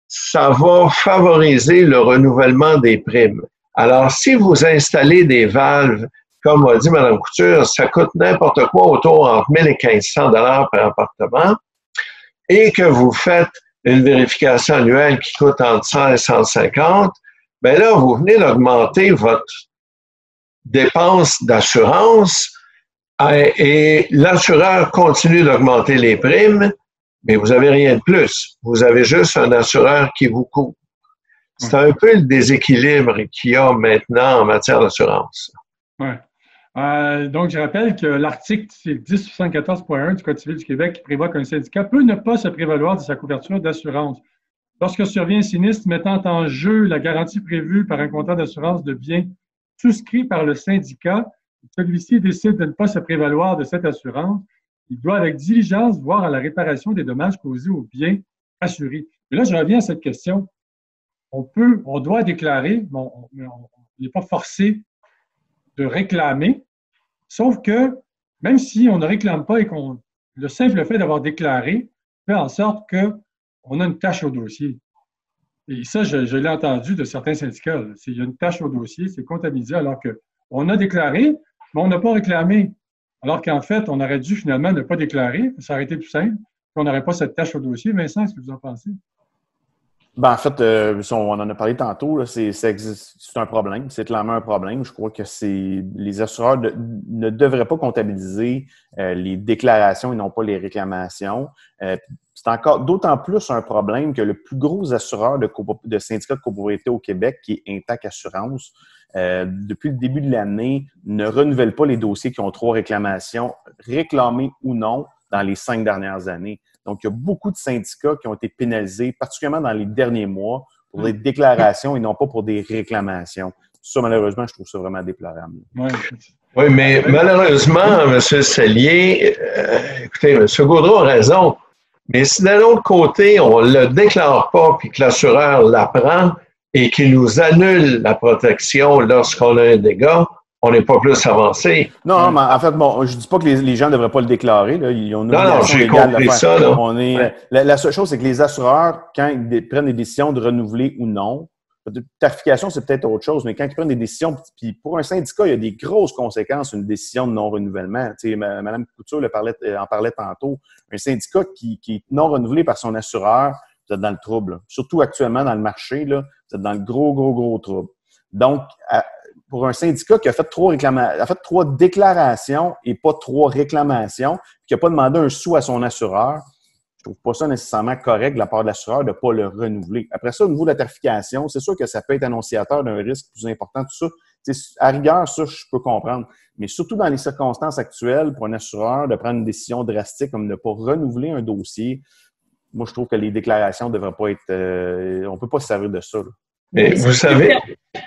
ça va favoriser le renouvellement des primes. Alors, si vous installez des valves, comme a dit Mme Couture, ça coûte n'importe quoi autour entre 1 000 et 1 500 $ par appartement, et que vous faites une vérification annuelle qui coûte entre 100 et 150, bien là, vous venez d'augmenter votre dépense d'assurance et l'assureur continue d'augmenter les primes, mais vous n'avez rien de plus. Vous avez juste un assureur qui vous couvre. C'est un peu le déséquilibre qu'il y a maintenant en matière d'assurance. Oui. Donc, je rappelle que l'article 1074.1 du Code civil du Québec qui prévoit qu'un syndicat peut ne pas se prévaloir de sa couverture d'assurance. Lorsque survient un sinistre mettant en jeu la garantie prévue par un contrat d'assurance de biens souscrit par le syndicat, celui-ci décide de ne pas se prévaloir de cette assurance, il doit avec diligence voir à la réparation des dommages causés aux biens assurés. Et là, je reviens à cette question. On doit déclarer, mais on n'est pas forcé de réclamer, sauf que même si on ne réclame pas et le simple fait d'avoir déclaré fait en sorte qu'on a une tâche au dossier. Et ça, je l'ai entendu de certains syndicats. Il y a une tâche au dossier, c'est comptabilisé alors qu'on a déclaré, mais on n'a pas réclamé. Alors qu'en fait, on aurait dû finalement ne pas déclarer, ça aurait été plus simple, qu'on n'aurait pas cette tâche au dossier. Vincent, est-ce que vous en pensez? Ben, en fait, on en a parlé tantôt, là, c'est un problème, c'est clairement un problème. Je crois que les assureurs ne devraient pas comptabiliser les déclarations et non pas les réclamations. C'est encore d'autant plus un problème que le plus gros assureur de syndicats de copropriété au Québec, qui est Intact Assurance, depuis le début de l'année, ne renouvelle pas les dossiers qui ont 3 réclamations, réclamées ou non, dans les 5 dernières années. Donc, il y a beaucoup de syndicats qui ont été pénalisés, particulièrement dans les derniers mois, pour des déclarations et non pas pour des réclamations. Ça, malheureusement, je trouve ça vraiment déplorable. Oui, mais malheureusement, M. Sellier, écoutez, M. Gaudreau a raison. Mais si d'un autre côté, on ne le déclare pas puis que l'assureur l'apprend et qu'il nous annule la protection lorsqu'on a un dégât, on n'est pas plus avancé. Non, mais en fait, bon, je dis pas que les gens ne devraient pas le déclarer. Là. Ils ont une obligation légale de le faire. Ça, là. La seule chose, c'est que les assureurs, quand ils prennent des décisions de renouveler ou non, tarification, c'est peut-être autre chose, mais quand ils prennent des décisions, puis pour un syndicat, il y a des grosses conséquences, une décision de non-renouvellement. Tu sais, Mme Couture en parlait tantôt. Un syndicat qui est non renouvelé par son assureur, vous êtes dans le trouble. Là. Surtout actuellement dans le marché, là, vous êtes dans le gros trouble. Donc, pour un syndicat qui a fait 3 déclarations et pas 3 réclamations, puis qui n'a pas demandé un sou à son assureur, je trouve pas ça nécessairement correct de la part de l'assureur de ne pas le renouveler. Après ça, au niveau de la tarification, c'est sûr que ça peut être annonciateur d'un risque plus important, tout ça. T'sais, à rigueur, ça, je peux comprendre. Mais surtout dans les circonstances actuelles, pour un assureur, de prendre une décision drastique comme de ne pas renouveler un dossier, moi, je trouve que les déclarations ne devraient pas être... on ne peut pas se servir de ça. Là. Mais vous savez...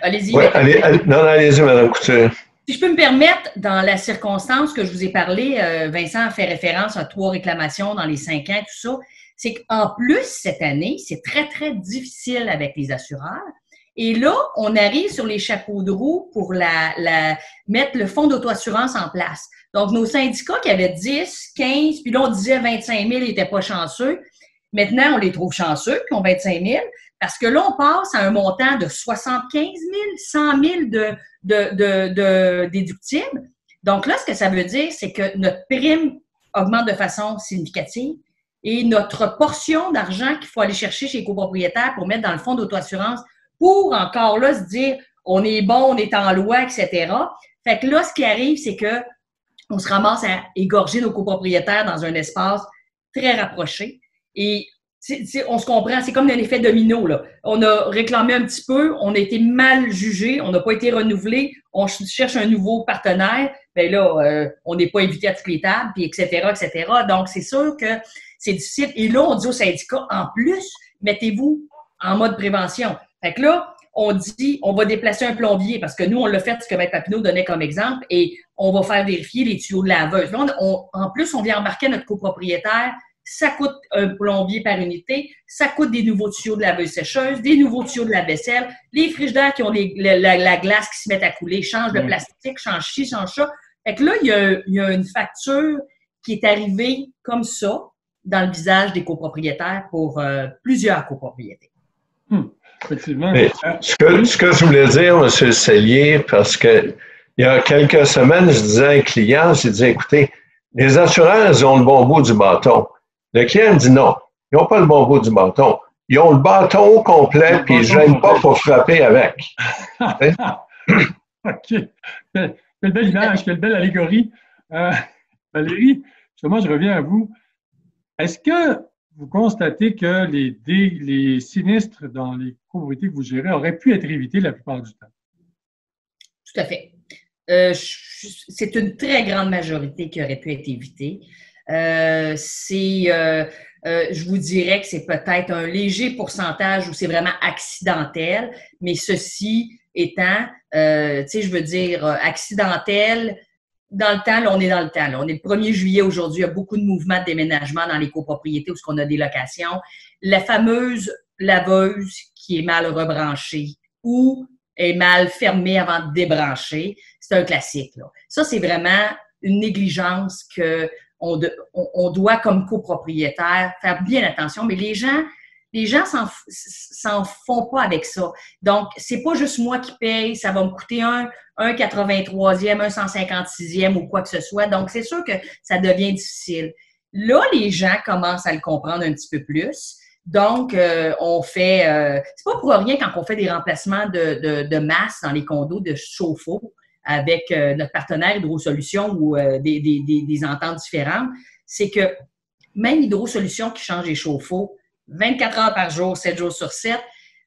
Allez-y. Ouais, allez-y, Mme Couture. Si je peux me permettre, dans la circonstance que je vous ai parlé, Vincent a fait référence à 3 réclamations dans les 5 ans, tout ça, c'est qu'en plus, cette année, c'est très, très difficile avec les assureurs. Et là, on arrive sur les chapeaux de roue pour mettre le fonds d'auto-assurance en place. Donc, nos syndicats qui avaient 10, 15, puis là, on disait 25 000, ils n'étaient pas chanceux. Maintenant, on les trouve chanceux, qui ont 25 000, parce que là, on passe à un montant de 75 000, 100 000 de déductibles. Donc là, ce que ça veut dire, c'est que notre prime augmente de façon significative et notre portion d'argent qu'il faut aller chercher chez les copropriétaires pour mettre dans le fonds d'auto-assurance pour encore là se dire on est bon, on est en loi, etc. Fait que là, ce qui arrive, c'est que on se ramasse à égorger nos copropriétaires dans un espace très rapproché. Et on se comprend, c'est comme un effet domino, là. On a réclamé un petit peu, on a été mal jugé, on n'a pas été renouvelé, on cherche un nouveau partenaire, bien là, on n'est pas invité à toutes les tables, puis etc., etc. Donc, c'est sûr que c'est difficile. Et là, on dit aux syndicats, en plus, mettez-vous en mode prévention. Fait que là, on dit, on va déplacer un plombier, parce que nous, on l'a fait, ce que Maître Papineau donnait comme exemple, et on va faire vérifier les tuyaux de laveuse. Là, en plus, on vient embarquer notre copropriétaire. Ça coûte un plombier par unité, ça coûte des nouveaux tuyaux de laveuse-sécheuse, des nouveaux tuyaux de la vaisselle, les frigidaires qui ont la glace qui se met à couler, change le plastique, change ci, change ça. Fait que là, il y a une facture qui est arrivée comme ça dans le visage des copropriétaires pour plusieurs copropriétés. Effectivement. Ce que je voulais dire, M. Sellier, parce que il y a quelques semaines, je disais à un client, je disais, écoutez, les assureurs, ils ont le bon bout du bâton. Le client me dit non, ils n'ont pas le bon bout du bâton. Ils ont le bâton au complet, puis ils ne gênent pas pour frapper avec. OK. Quelle belle image, quelle belle allégorie. Valérie, justement, je reviens à vous. Est-ce que vous constatez que les sinistres dans les copropriétés que vous gérez auraient pu être évités la plupart du temps? Tout à fait. C'est une très grande majorité qui aurait pu être évitée. Je vous dirais que c'est peut-être un léger pourcentage où c'est vraiment accidentel, mais ceci étant, je veux dire, accidentel, dans le temps, là, on est dans le temps. Là. On est le 1er juillet aujourd'hui, il y a beaucoup de mouvements de déménagement dans les copropriétés où on a des locations. La fameuse laveuse qui est mal rebranchée ou est mal fermée avant de débrancher, c'est un classique. Là. Ça, c'est vraiment une négligence que on doit, comme copropriétaire, faire bien attention, mais les gens s'en font pas avec ça. Donc, c'est pas juste moi qui paye, ça va me coûter un 83e, un 156e ou quoi que ce soit. Donc, c'est sûr que ça devient difficile. Là, les gens commencent à le comprendre un petit peu plus. Donc, on fait... c'est pas pour rien quand on fait des remplacements de masse dans les condos de chauffe-eau avec notre partenaire Hydro-Solutions ou des ententes différentes, c'est que même Hydro-Solutions qui change les chauffe-eau 24 heures par jour, 7 jours sur 7,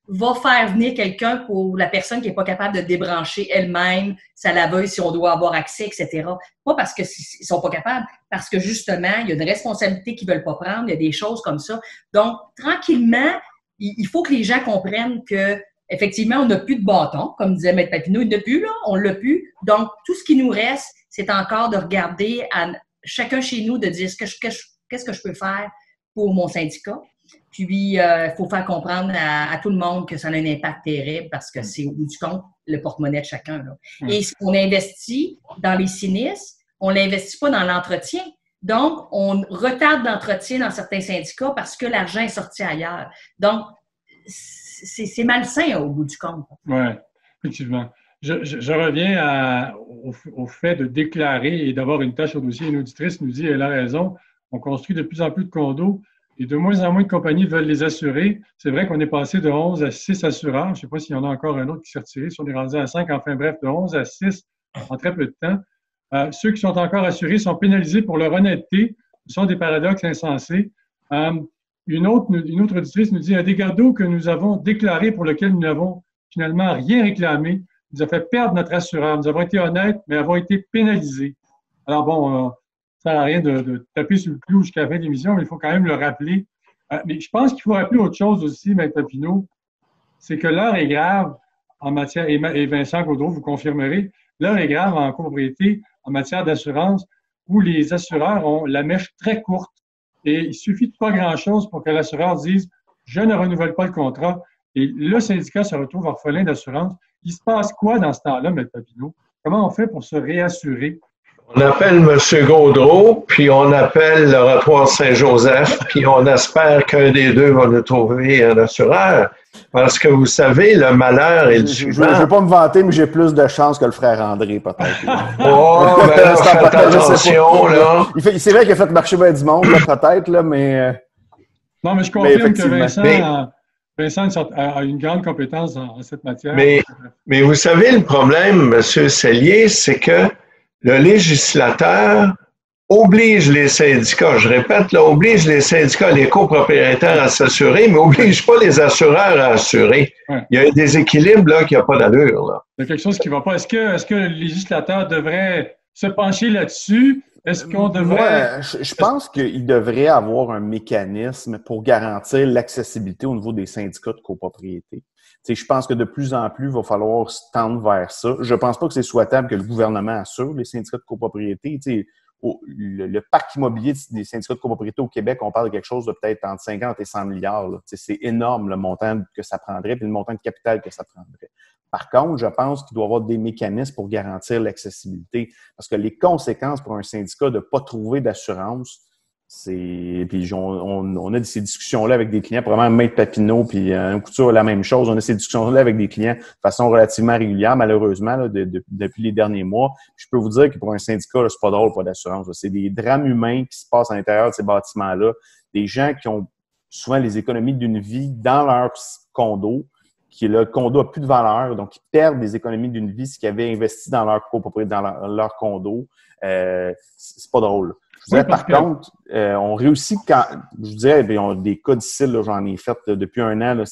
va faire venir quelqu'un pour la personne qui n'est pas capable de débrancher elle-même sa laveuse si on doit avoir accès, etc. Pas parce qu'ils ne sont pas capables, parce que justement, il y a une responsabilité qu'ils ne veulent pas prendre, il y a des choses comme ça. Donc, tranquillement, il faut que les gens comprennent que effectivement, on n'a plus de bâton, comme disait Maître Papineau, il n'a plus, là, on l'a plus. Donc, tout ce qui nous reste, c'est encore de regarder à chacun chez nous, de dire qu'est-ce que je peux faire pour mon syndicat. Puis, il faut faire comprendre à tout le monde que ça a un impact terrible parce que c'est au bout du compte le porte-monnaie de chacun. Là. Et ce qu'on investit dans les sinistres, on ne l'investit pas dans l'entretien. Donc, on retarde l'entretien dans certains syndicats parce que l'argent est sorti ailleurs. Donc, c'est malsain au bout du compte. Oui, effectivement. Je reviens au fait de déclarer et d'avoir une tâche au dossier. Une auditrice nous dit, elle a raison, on construit de plus en plus de condos et de moins en moins de compagnies veulent les assurer. C'est vrai qu'on est passé de 11 à 6 assureurs. Je ne sais pas s'il y en a encore un autre qui s'est retiré, si on est rendu à 5. Enfin bref, de 11 à 6 en très peu de temps. Ceux qui sont encore assurés sont pénalisés pour leur honnêteté. Ce sont des paradoxes insensés. Une autre auditrice nous dit, un dégât d'eau que nous avons déclaré pour lequel nous n'avons finalement rien réclamé nous a fait perdre notre assureur. Nous avons été honnêtes, mais avons été pénalisés. Alors bon, ça n'a rien de taper sur le clou jusqu'à la fin de l'émission, mais il faut quand même le rappeler. Mais je pense qu'il faut rappeler autre chose aussi, M. Papineau, c'est que l'heure est grave en matière, et Vincent Gaudreau, vous confirmerez, l'heure est grave en copropriété, en matière d'assurance, où les assureurs ont la mèche très courte. Et il suffit de pas grand-chose pour que l'assureur dise « je ne renouvelle pas le contrat ». Et le syndicat se retrouve orphelin d'assurance. Il se passe quoi dans ce temps-là, M. Papineau? Comment on fait pour se réassurer? On appelle M. Gaudreau, puis on appelle l'Oratoire Saint-Joseph, puis on espère qu'un des deux va nous trouver un assureur. Parce que vous savez, le malheur est le suivant. Je ne veux pas me vanter, mais j'ai plus de chance que le frère André, peut-être. Oh, ben là, faites attention, là. C'est vrai qu'il a fait marcher bien du monde, peut-être, là, mais... Non, mais je confirme que Vincent a une grande compétence en cette matière. Mais vous savez, le problème, M. Sellier, c'est que le législateur oblige les syndicats, je répète, là, oblige les syndicats, les copropriétaires à s'assurer, mais oblige pas les assureurs à assurer. Ouais. Il y a un déséquilibre là qui n'a pas d'allure. Là. Il y a quelque chose qui ne va pas. Est-ce que le législateur devrait se pencher là-dessus? Est-ce qu'on devrait... Moi, je pense qu'il devrait avoir un mécanisme pour garantir l'accessibilité au niveau des syndicats de copropriété. T'sais, je pense que de plus en plus, il va falloir se tendre vers ça. Je ne pense pas que c'est souhaitable que le gouvernement assure les syndicats de copropriété. Le parc immobilier des syndicats de copropriété au Québec, on parle de quelque chose de peut-être entre 50 et 100 milliards. C'est énorme le montant que ça prendrait et le montant de capital que ça prendrait. Par contre, je pense qu'il doit y avoir des mécanismes pour garantir l'accessibilité parce que les conséquences pour un syndicat de ne pas trouver d'assurance, puis on a ces discussions-là avec des clients, probablement Maître Papineau puis un Couture, la même chose. On a ces discussions-là avec des clients de façon relativement régulière, malheureusement, là, depuis les derniers mois. Puis je peux vous dire que pour un syndicat, c'est pas drôle, pas d'assurance. C'est des drames humains qui se passent à l'intérieur de ces bâtiments-là. Des gens qui ont souvent les économies d'une vie dans leur condo, le condo n'a plus de valeur, donc ils perdent des économies d'une vie, ce qu'ils avaient investi dans leur copropriété, dans leur condo. C'est pas drôle. Je dirais, par contre, on réussit quand, je dirais, des cas difficiles, là, j'en ai fait depuis un an, là,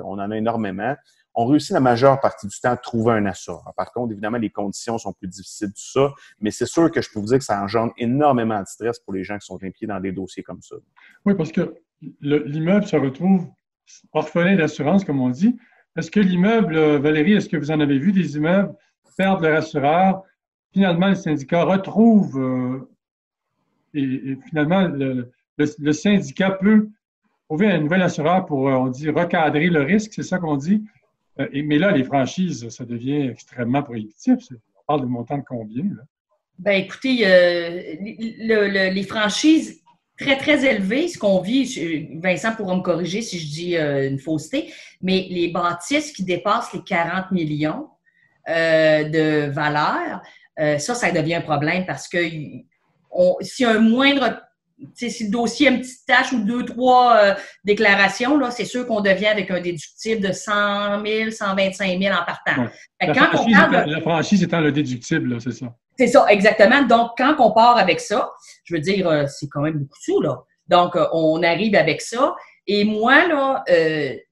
on en a énormément. On réussit la majeure partie du temps à trouver un assureur. Par contre, évidemment, les conditions sont plus difficiles, tout ça, mais c'est sûr que je peux vous dire que ça engendre énormément de stress pour les gens qui sont impliqués dans des dossiers comme ça. Oui, parce que l'immeuble se retrouve orphelin d'assurance, comme on dit. Est-ce que l'immeuble, Valérie, est-ce que vous en avez vu des immeubles perdre leur assureur? Finalement, le syndicat retrouve et finalement, le syndicat peut trouver un nouvel assureur pour, on dit, recadrer le risque, c'est ça qu'on dit. Mais là, les franchises, ça devient extrêmement prohibitif. On parle de montant de combien, là? Bien, écoutez, les franchises très, très élevées, ce qu'on vit, Vincent pourra me corriger si je dis une fausseté, mais les bâtisses qui dépassent les 40 millions de valeur, ça devient un problème parce que si un moindre, si le dossier a une petite tâche ou 2, 3 déclarations, là, c'est sûr qu'on devient avec un déductible de 100 000, 125 000 en partant. Ouais. La franchise étant le déductible, c'est ça. C'est ça, exactement. Donc, quand on part avec ça, je veux dire, c'est quand même beaucoup de sous, là. Donc, on arrive avec ça. Et moi, là,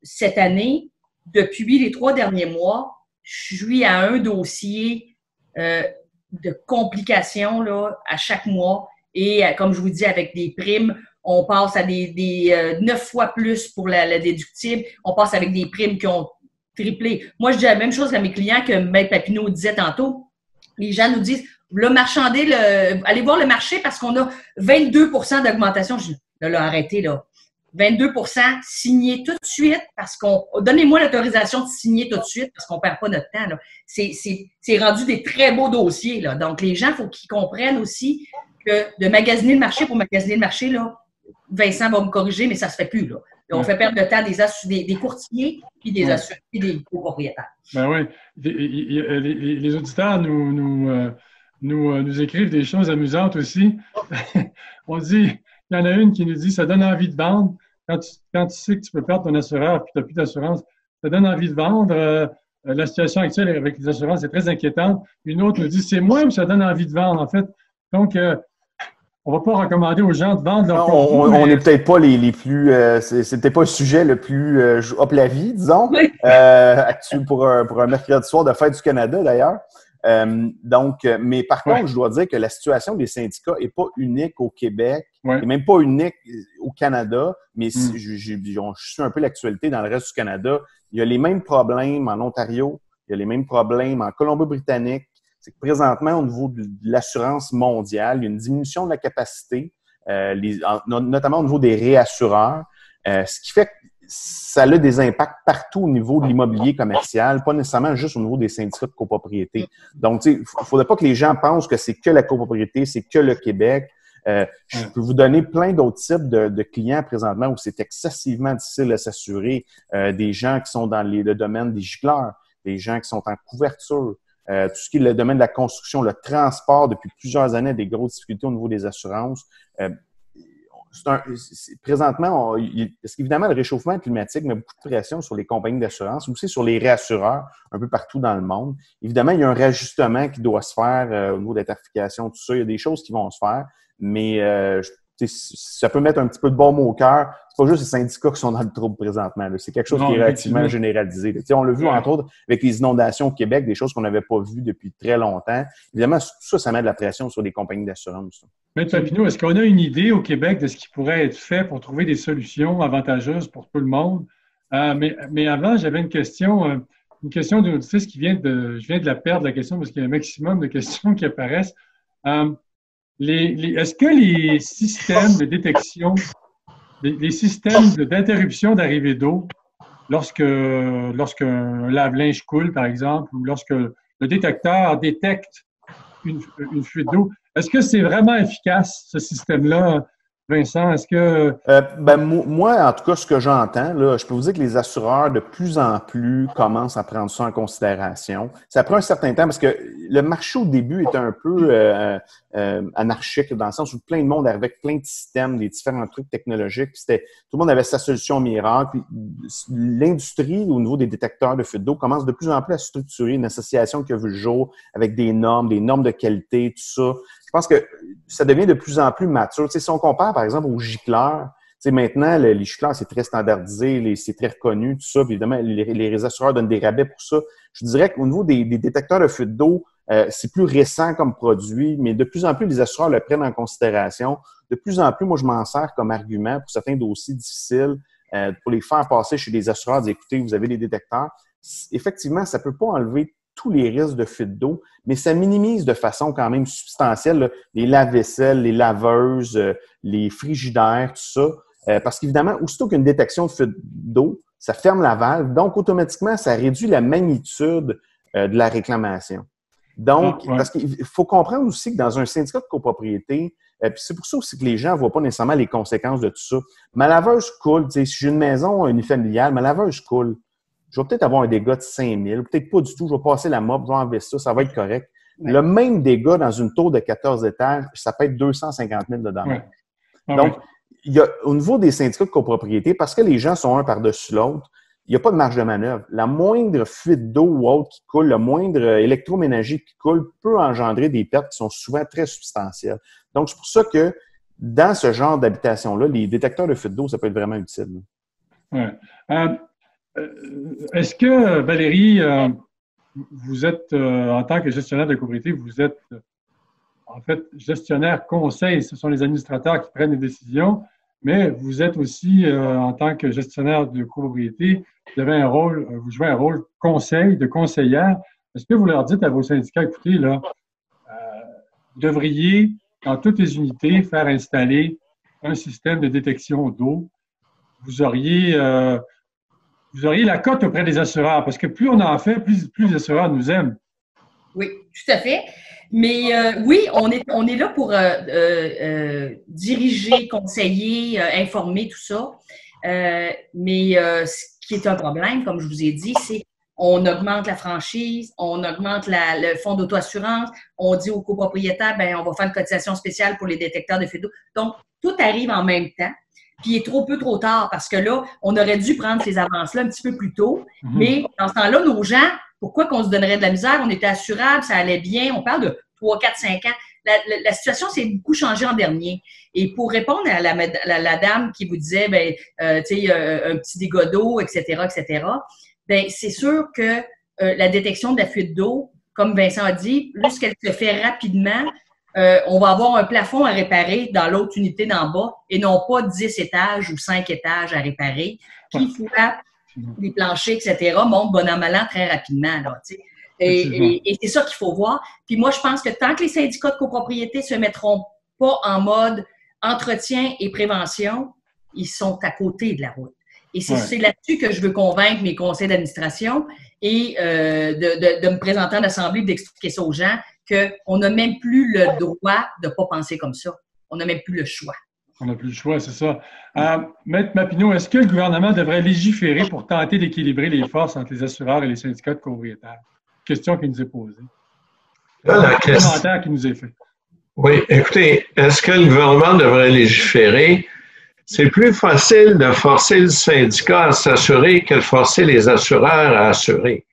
cette année, depuis les 3 derniers mois, je suis à un dossier de complications là, à chaque mois. Et comme je vous dis, avec des primes, on passe à des 9 fois plus pour la déductible. On passe avec des primes qui ont triplé. Moi, je dis la même chose à mes clients que M. Papineau disait tantôt. Les gens nous disent, allez voir le marché parce qu'on a 22 d'augmentation. Je dis, là, arrêtez, là. 22 signé tout de suite parce donnez-moi l'autorisation de signer tout de suite parce qu'on ne perd pas notre temps. Là. C'est rendu des très beaux dossiers. Là. Donc, les gens, il faut qu'ils comprennent aussi que de magasiner le marché pour magasiner le marché, là, Vincent va me corriger, mais ça ne se fait plus. Là. On fait perdre le temps des courtiers puis des assureurs et des copropriétaires. Ben oui. Les auditeurs nous écrivent des choses amusantes aussi. On dit, il y en a une qui nous dit, ça donne envie de vendre. Quand tu sais que tu peux perdre ton assureur et que tu n'as plus d'assurance, ça donne envie de vendre. La situation actuelle avec les assurances est très inquiétante. Une autre nous dit, c'est moi, mais ça donne envie de vendre, en fait. Donc, on ne va pas recommander aux gens de vendre leur compte. On n'est peut-être pas les plus... c'était pas le sujet le plus hop la vie, disons, oui. pour un mercredi soir de Fête du Canada, d'ailleurs. Mais par contre, je dois dire que la situation des syndicats n'est pas unique au Québec, et même pas unique au Canada, mais je suis un peu l'actualité dans le reste du Canada. Il y a les mêmes problèmes en Ontario, il y a les mêmes problèmes en Colombie-Britannique. C'est que présentement, au niveau de l'assurance mondiale, il y a une diminution de la capacité, notamment au niveau des réassureurs, ce qui fait que ça a des impacts partout au niveau de l'immobilier commercial, pas nécessairement juste au niveau des syndicats de copropriété. Donc, il ne faudrait pas que les gens pensent que c'est que la copropriété, c'est que le Québec. Je peux vous donner plein d'autres types de clients présentement où c'est excessivement difficile de s'assurer. Des gens qui sont dans le domaine des gicleurs, des gens qui sont en couverture, tout ce qui est le domaine de la construction, le transport, depuis plusieurs années, des grosses difficultés au niveau des assurances. Présentement, parce qu'évidemment, le réchauffement climatique met beaucoup de pression sur les compagnies d'assurance, aussi sur les réassureurs un peu partout dans le monde. Évidemment, il y a un réajustement qui doit se faire au niveau de la tarification, tout ça. Il y a des choses qui vont se faire, mais ça peut mettre un petit peu de baume au cœur. C'est pas juste les syndicats qui sont dans le trouble présentement. C'est quelque chose qui est relativement généralisé. On l'a vu, entre autres, avec les inondations au Québec, des choses qu'on n'avait pas vues depuis très longtemps. Évidemment, tout ça met de la pression sur les compagnies d'assurance. M. Papineau, est-ce qu'on a une idée au Québec de ce qui pourrait être fait pour trouver des solutions avantageuses pour tout le monde? Mais avant, j'avais une question d'une auditrice je viens de la perdre, la question, parce qu'il y a un maximum de questions qui apparaissent. Est-ce que les systèmes de détection, les systèmes d'interruption d'arrivée d'eau, lorsqu'un lave-linge coule, par exemple, ou lorsque le détecteur détecte une fuite d'eau, est-ce que c'est vraiment efficace, ce système-là, Vincent? Est-ce que... moi, en tout cas, ce que j'entends, là, je peux vous dire que les assureurs, de plus en plus, commencent à prendre ça en considération. Ça prend un certain temps parce que le marché, au début, était un peu anarchique, dans le sens où plein de monde arrivait avec plein de systèmes, des différents trucs technologiques. Puis tout le monde avait sa solution miracle. Puis l'industrie, au niveau des détecteurs de fuite d'eau, commence de plus en plus à structurer une association qui a vu le jour avec des normes de qualité, tout ça. Je pense que ça devient de plus en plus mature. Si on compare, par exemple, aux gicleurs, maintenant, les gicleurs, c'est très standardisé, c'est très reconnu, tout ça. Puis évidemment, les assureurs donnent des rabais pour ça. Je dirais qu'au niveau des détecteurs de fuite d'eau, c'est plus récent comme produit, mais de plus en plus, les assureurs le prennent en considération. De plus en plus, moi, je m'en sers comme argument pour certains dossiers difficiles, pour les faire passer chez des assureurs, dire, écoutez, vous avez des détecteurs. Effectivement, ça ne peut pas enlever tous les risques de fuite d'eau, mais ça minimise de façon quand même substantielle là, les lave-vaisselle, les laveuses, les frigidaires, tout ça. Parce qu'évidemment, aussitôt qu'une détection de fuite d'eau, ça ferme la valve, donc automatiquement, ça réduit la magnitude de la réclamation. Donc, parce qu'il faut comprendre aussi que dans un syndicat de copropriété, puis c'est pour ça aussi que les gens ne voient pas nécessairement les conséquences de tout ça. Ma laveuse coule, si j'ai une maison unifamiliale, ma laveuse coule. Je vais peut-être avoir un dégât de 5 000, peut-être pas du tout. Je vais passer la mop, je vais enlever ça va être correct. Ouais. Le même dégât dans une tour de 14 étages, ça peut être 250 000 de dommages. Ouais. Donc, il y a, au niveau des syndicats de copropriété, parce que les gens sont un par-dessus l'autre, il n'y a pas de marge de manœuvre. La moindre fuite d'eau ou autre qui coule, le moindre électroménager qui coule peut engendrer des pertes qui sont souvent très substantielles. Donc, c'est pour ça que dans ce genre d'habitation-là, les détecteurs de fuite d'eau, ça peut être vraiment utile. Oui. Est-ce que, Valérie, vous êtes, en tant que gestionnaire de copropriété, vous êtes, en fait, gestionnaire conseil, ce sont les administrateurs qui prennent les décisions, mais vous êtes aussi, en tant que gestionnaire de copropriété, vous jouez un rôle conseil, de conseillère. Est-ce que vous leur dites à vos syndicats, écoutez, là, vous devriez, dans toutes les unités, faire installer un système de détection d'eau, vous auriez la cote auprès des assureurs, parce que plus on en fait, plus les assureurs nous aiment. Oui, tout à fait. Mais oui, on est là pour diriger, conseiller, informer, tout ça. Mais ce qui est un problème, comme je vous ai dit, c'est on augmente la franchise, on augmente le fonds d'auto-assurance, on dit aux copropriétaires, ben on va faire une cotisation spéciale pour les détecteurs de fuite d'eau. Donc, tout arrive en même temps. Puis il est trop tard parce que là, on aurait dû prendre ces avances-là un petit peu plus tôt. Mais dans ce temps-là, nos gens, pourquoi qu'on se donnerait de la misère? On était assurable, ça allait bien. On parle de 3, 4, 5 ans. La situation s'est beaucoup changée en dernier. Et pour répondre à la dame qui vous disait, ben, tu sais, un petit dégât d'eau, etc., ben, c'est sûr que la détection de la fuite d'eau, comme Vincent a dit, plus qu'elle se fait rapidement, on va avoir un plafond à réparer dans l'autre unité d'en bas et non pas 10 étages ou 5 étages à réparer. Puis, les planchers, etc., montent bon an, mal an très rapidement. Là, et c'est ça qu'il faut voir. Puis moi, je pense que tant que les syndicats de copropriété ne se mettront pas en mode entretien et prévention, ils sont à côté de la route. Et c'est là-dessus que je veux convaincre mes conseils d'administration et de me présenter en assemblée et d'expliquer ça aux gens qu'on n'a même plus le droit de ne pas penser comme ça. On n'a même plus le choix. On n'a plus le choix, c'est ça. Maître Mapineau, est-ce que le gouvernement devrait légiférer pour tenter d'équilibrer les forces entre les assureurs et les syndicats de copropriétaires? Question qui nous est posée. Là, commentaire qui nous est fait. Oui, écoutez, est-ce que le gouvernement devrait légiférer? C'est plus facile de forcer le syndicat à s'assurer que de forcer les assureurs à assurer.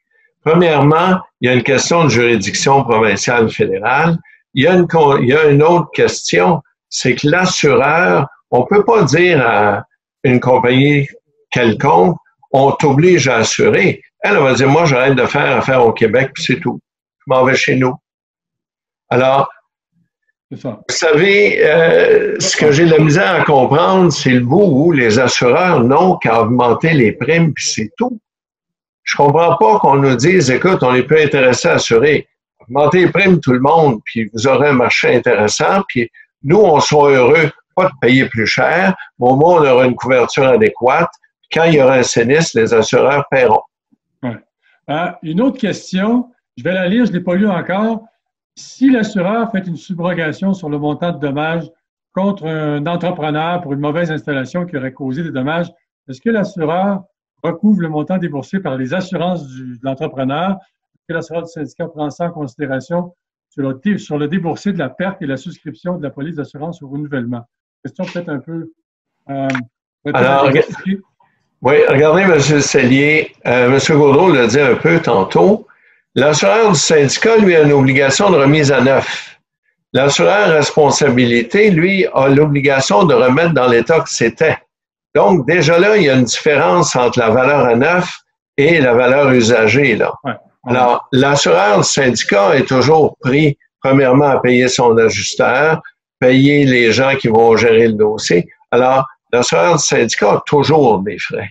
Premièrement, il y a une question de juridiction provinciale fédérale. Il y a une autre question, c'est que l'assureur, on ne peut pas dire à une compagnie quelconque, on t'oblige à assurer. Elle va dire, moi, j'arrête de faire affaire au Québec, puis c'est tout. Je m'en vais chez nous. Alors, vous savez, ce que j'ai de la misère à comprendre, c'est le bout où les assureurs n'ont qu'à augmenter les primes, puis c'est tout. Je comprends pas qu'on nous dise, écoute, on est plus intéressé à assurer. Augmentez les primes tout le monde, puis vous aurez un marché intéressant, puis nous, on sera heureux, pas de payer plus cher, mais au moins, on aura une couverture adéquate. Quand il y aura un sinistre, les assureurs paieront. Ouais. Une autre question, je vais la lire, je ne l'ai pas lue encore. Si l'assureur fait une subrogation sur le montant de dommages contre un entrepreneur pour une mauvaise installation qui aurait causé des dommages, est-ce que l'assureur recouvre le montant déboursé par les assurances de l'entrepreneur? Est-ce que l'assureur du syndicat prend ça en considération sur le déboursé de la perte et la souscription de la police d'assurance au renouvellement? Question peut-être un peu... Alors, oui, regardez, M. Cellier, M. Gaudreau l'a dit un peu tantôt, l'assureur du syndicat, lui, a une obligation de remise à neuf. L'assureur responsabilité, lui, a l'obligation de remettre dans l'état que c'était. Donc, déjà là, il y a une différence entre la valeur à neuf et la valeur usagée, là. Ouais. Alors, l'assureur du syndicat est toujours pris, premièrement, à payer son ajusteur, payer les gens qui vont gérer le dossier. Alors, l'assureur du syndicat a toujours des frais.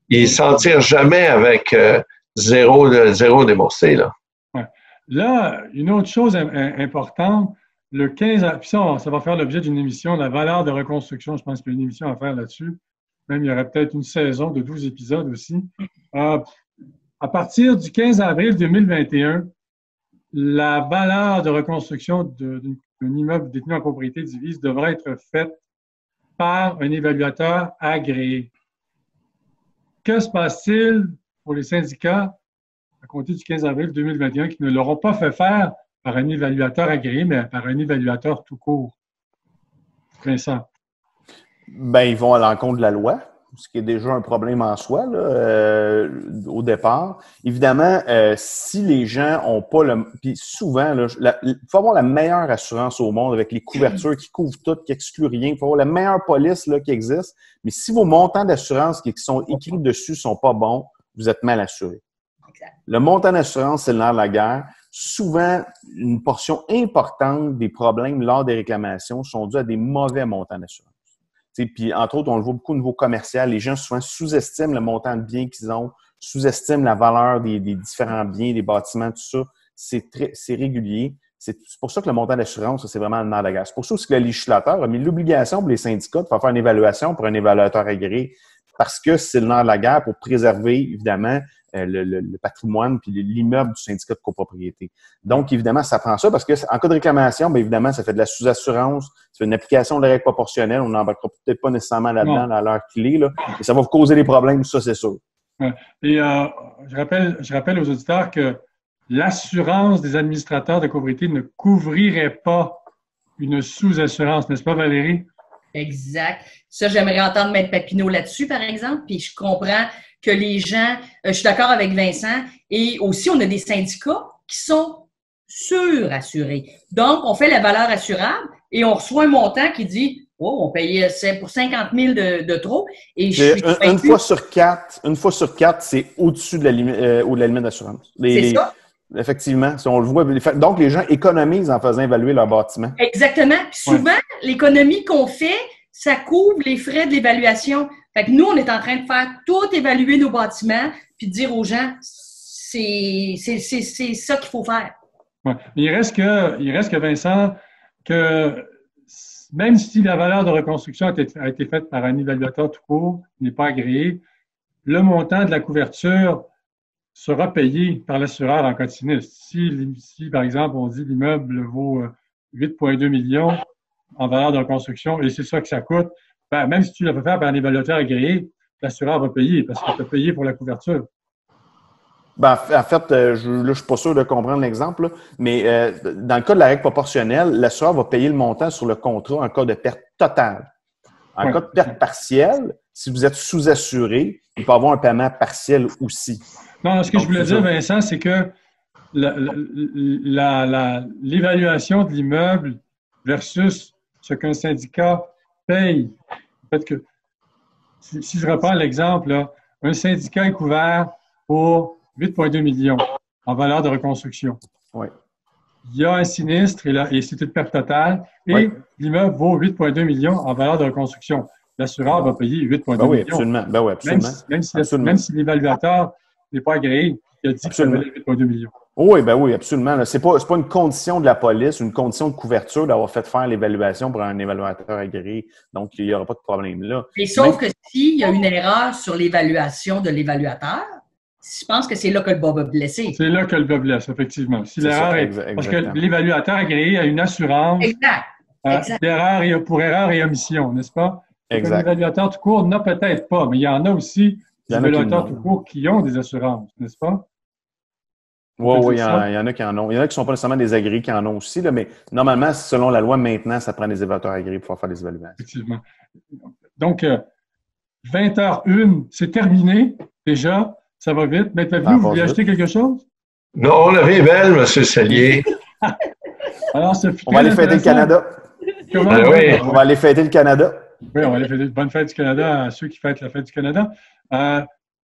Il ne s'en tire jamais avec zéro déboursé, là. Ouais. Là, une autre chose importante, le 15 puis ça va faire l'objet d'une émission, la valeur de reconstruction, je pense qu'il y a une émission à faire là-dessus. Même, il y aurait peut-être une saison de 12 épisodes aussi. À partir du 15 avril 2021, la valeur de reconstruction d'un immeuble détenu en propriété divise devra être faite par un évaluateur agréé. Que se passe-t-il pour les syndicats à compter du 15 avril 2021 qui ne l'auront pas fait faire par un évaluateur agréé, mais par un évaluateur tout court? Vincent. Ben, ils vont à l'encontre de la loi, ce qui est déjà un problème en soi là, au départ. Évidemment, si les gens n'ont pas le... Puis souvent, il faut avoir la meilleure assurance au monde avec les couvertures qui couvrent tout, qui excluent rien. Il faut avoir la meilleure police là, qui existe. Mais si vos montants d'assurance qui sont écrits dessus ne sont pas bons, vous êtes mal assuré. Le montant d'assurance, c'est le nerf de la guerre. Souvent, une portion importante des problèmes lors des réclamations sont dus à des mauvais montants d'assurance. Puis, entre autres, on le voit beaucoup au niveau commercial. Les gens souvent sous-estiment le montant de biens qu'ils ont, sous-estiment la valeur des différents biens, des bâtiments, tout ça. C'est régulier. C'est pour ça que le montant d'assurance, c'est vraiment le nerf de la guerre. C'est pour ça aussi que le législateur a mis l'obligation pour les syndicats de faire une évaluation pour un évaluateur agréé, parce que c'est le nerf de la guerre pour préserver, évidemment, le patrimoine puis l'immeuble du syndicat de copropriété. Donc, évidemment, ça prend ça parce que en cas de réclamation, bien évidemment, ça fait de la sous-assurance, ça fait une application de la règle proportionnelle. On n'embarquera peut-être pas nécessairement là-dedans à l'heure qu'il est, là, mais ça va vous causer des problèmes, ça, c'est sûr. Ouais. Et je rappelle aux auditeurs que l'assurance des administrateurs de copropriété ne couvrirait pas une sous-assurance, n'est-ce pas, Valérie? Exact. Ça, j'aimerais entendre Maître Papineau là-dessus, par exemple, puis je comprends que les gens, je suis d'accord avec Vincent, et aussi, on a des syndicats qui sont surassurés. Donc, on fait la valeur assurable et on reçoit un montant qui dit « Oh, on payait pour 50 000 de trop. » Et une fois sur quatre, c'est au-dessus de la limite d'assurance. C'est ça. Effectivement, si on le voit. Donc, les gens économisent en faisant évaluer leur bâtiment. Exactement. Puis souvent, l'économie qu'on fait, ça couvre les frais de l'évaluation. Fait que nous, on est en train de faire tout évaluer nos bâtiments puis de dire aux gens, c'est ça qu'il faut faire. Ouais. Il reste que Vincent, que même si la valeur de reconstruction a été faite par un évaluateur tout court, n'est pas agréé, le montant de la couverture sera payé par l'assureur en cas de sinistre. Si, par exemple, on dit l'immeuble vaut 8,2 millions en valeur de reconstruction et c'est ça que ça coûte, ben, même si tu l'as fait faire par un évaluateur agréé, l'assureur va payer parce qu'il t'a payé pour la couverture. Ben, en fait, je ne suis pas sûr de comprendre l'exemple, mais dans le cas de la règle proportionnelle, l'assureur va payer le montant sur le contrat en cas de perte totale. En cas de perte partielle, si vous êtes sous-assuré, il peut y avoir un paiement partiel aussi. Non, ce que je voulais dire, Vincent, c'est que l'évaluation de l'immeuble versus ce qu'un syndicat paye. En fait, que, si je reprends l'exemple, là, un syndicat est couvert pour 8,2 millions en valeur de reconstruction. Oui. Il y a un sinistre et c'est une perte totale et l'immeuble vaut 8,2 millions en valeur de reconstruction. L'assureur va payer 8,2 millions. Absolument. Ben oui, absolument. Même si l'évaluateur n'est pas agréé, il a dit que ça valait 8,2 millions. Oui, absolument. Ce n'est pas une condition de la police, une condition de couverture d'avoir fait faire l'évaluation pour un évaluateur agréé. Donc, il n'y aura pas de problème là. Et sauf que s'il y a une erreur sur l'évaluation de l'évaluateur, je pense que c'est là que le bas va blesser. C'est là que le bas blesse, effectivement. Si l'erreur parce que l'évaluateur agréé a une assurance pour erreur et omission, n'est-ce pas? Exact. L'évaluateur tout court n'a peut-être pas, mais il y en a aussi des évaluateurs tout court qui ont des assurances, n'est-ce pas? Oui, il y en a qui en ont. Il y en a qui ne sont pas nécessairement des agréés qui en ont aussi, là, mais normalement, selon la loi, maintenant, ça prend des évaluateurs agréés pour faire des évaluations. Effectivement. Donc, 20h01, c'est terminé déjà. Ça va vite. Mais vous voulez acheter quelque chose? Non, la vie est belle, M. Sellier. Alors, on va aller fêter le Canada. Comment? On va aller fêter le Canada. Oui, on va aller fêter. Bonne fête du Canada à ceux qui fêtent la fête du Canada.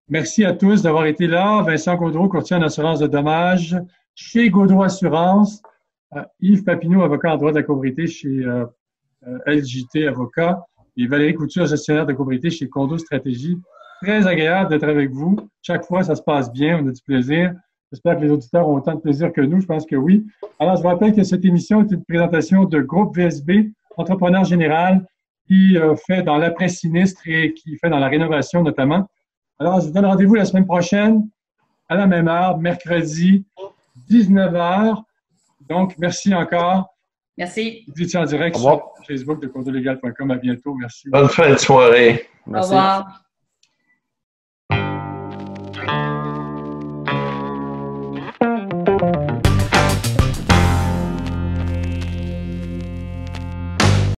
Merci à tous d'avoir été là. Vincent Gaudreau, courtier en assurance de dommages chez Gaudreau Assurance. Yves Papineau, avocat en droit de la copropriété chez LJT Avocat. Et Valérie Couture, gestionnaire de copropriété chez Condo Stratégie. Très agréable d'être avec vous. Chaque fois, ça se passe bien. On a du plaisir. J'espère que les auditeurs ont autant de plaisir que nous. Je pense que oui. Alors, je vous rappelle que cette émission est une présentation de Groupe VSB, entrepreneur général, qui fait dans l'après-sinistre et qui fait dans la rénovation notamment. Alors, je vous donne rendez-vous la semaine prochaine à la même heure, mercredi, 19h. Donc, merci encore. Merci. Vous étiez en direct sur Facebook de condolégal.com. À bientôt. Merci. Bonne fin de soirée. Merci. Au revoir.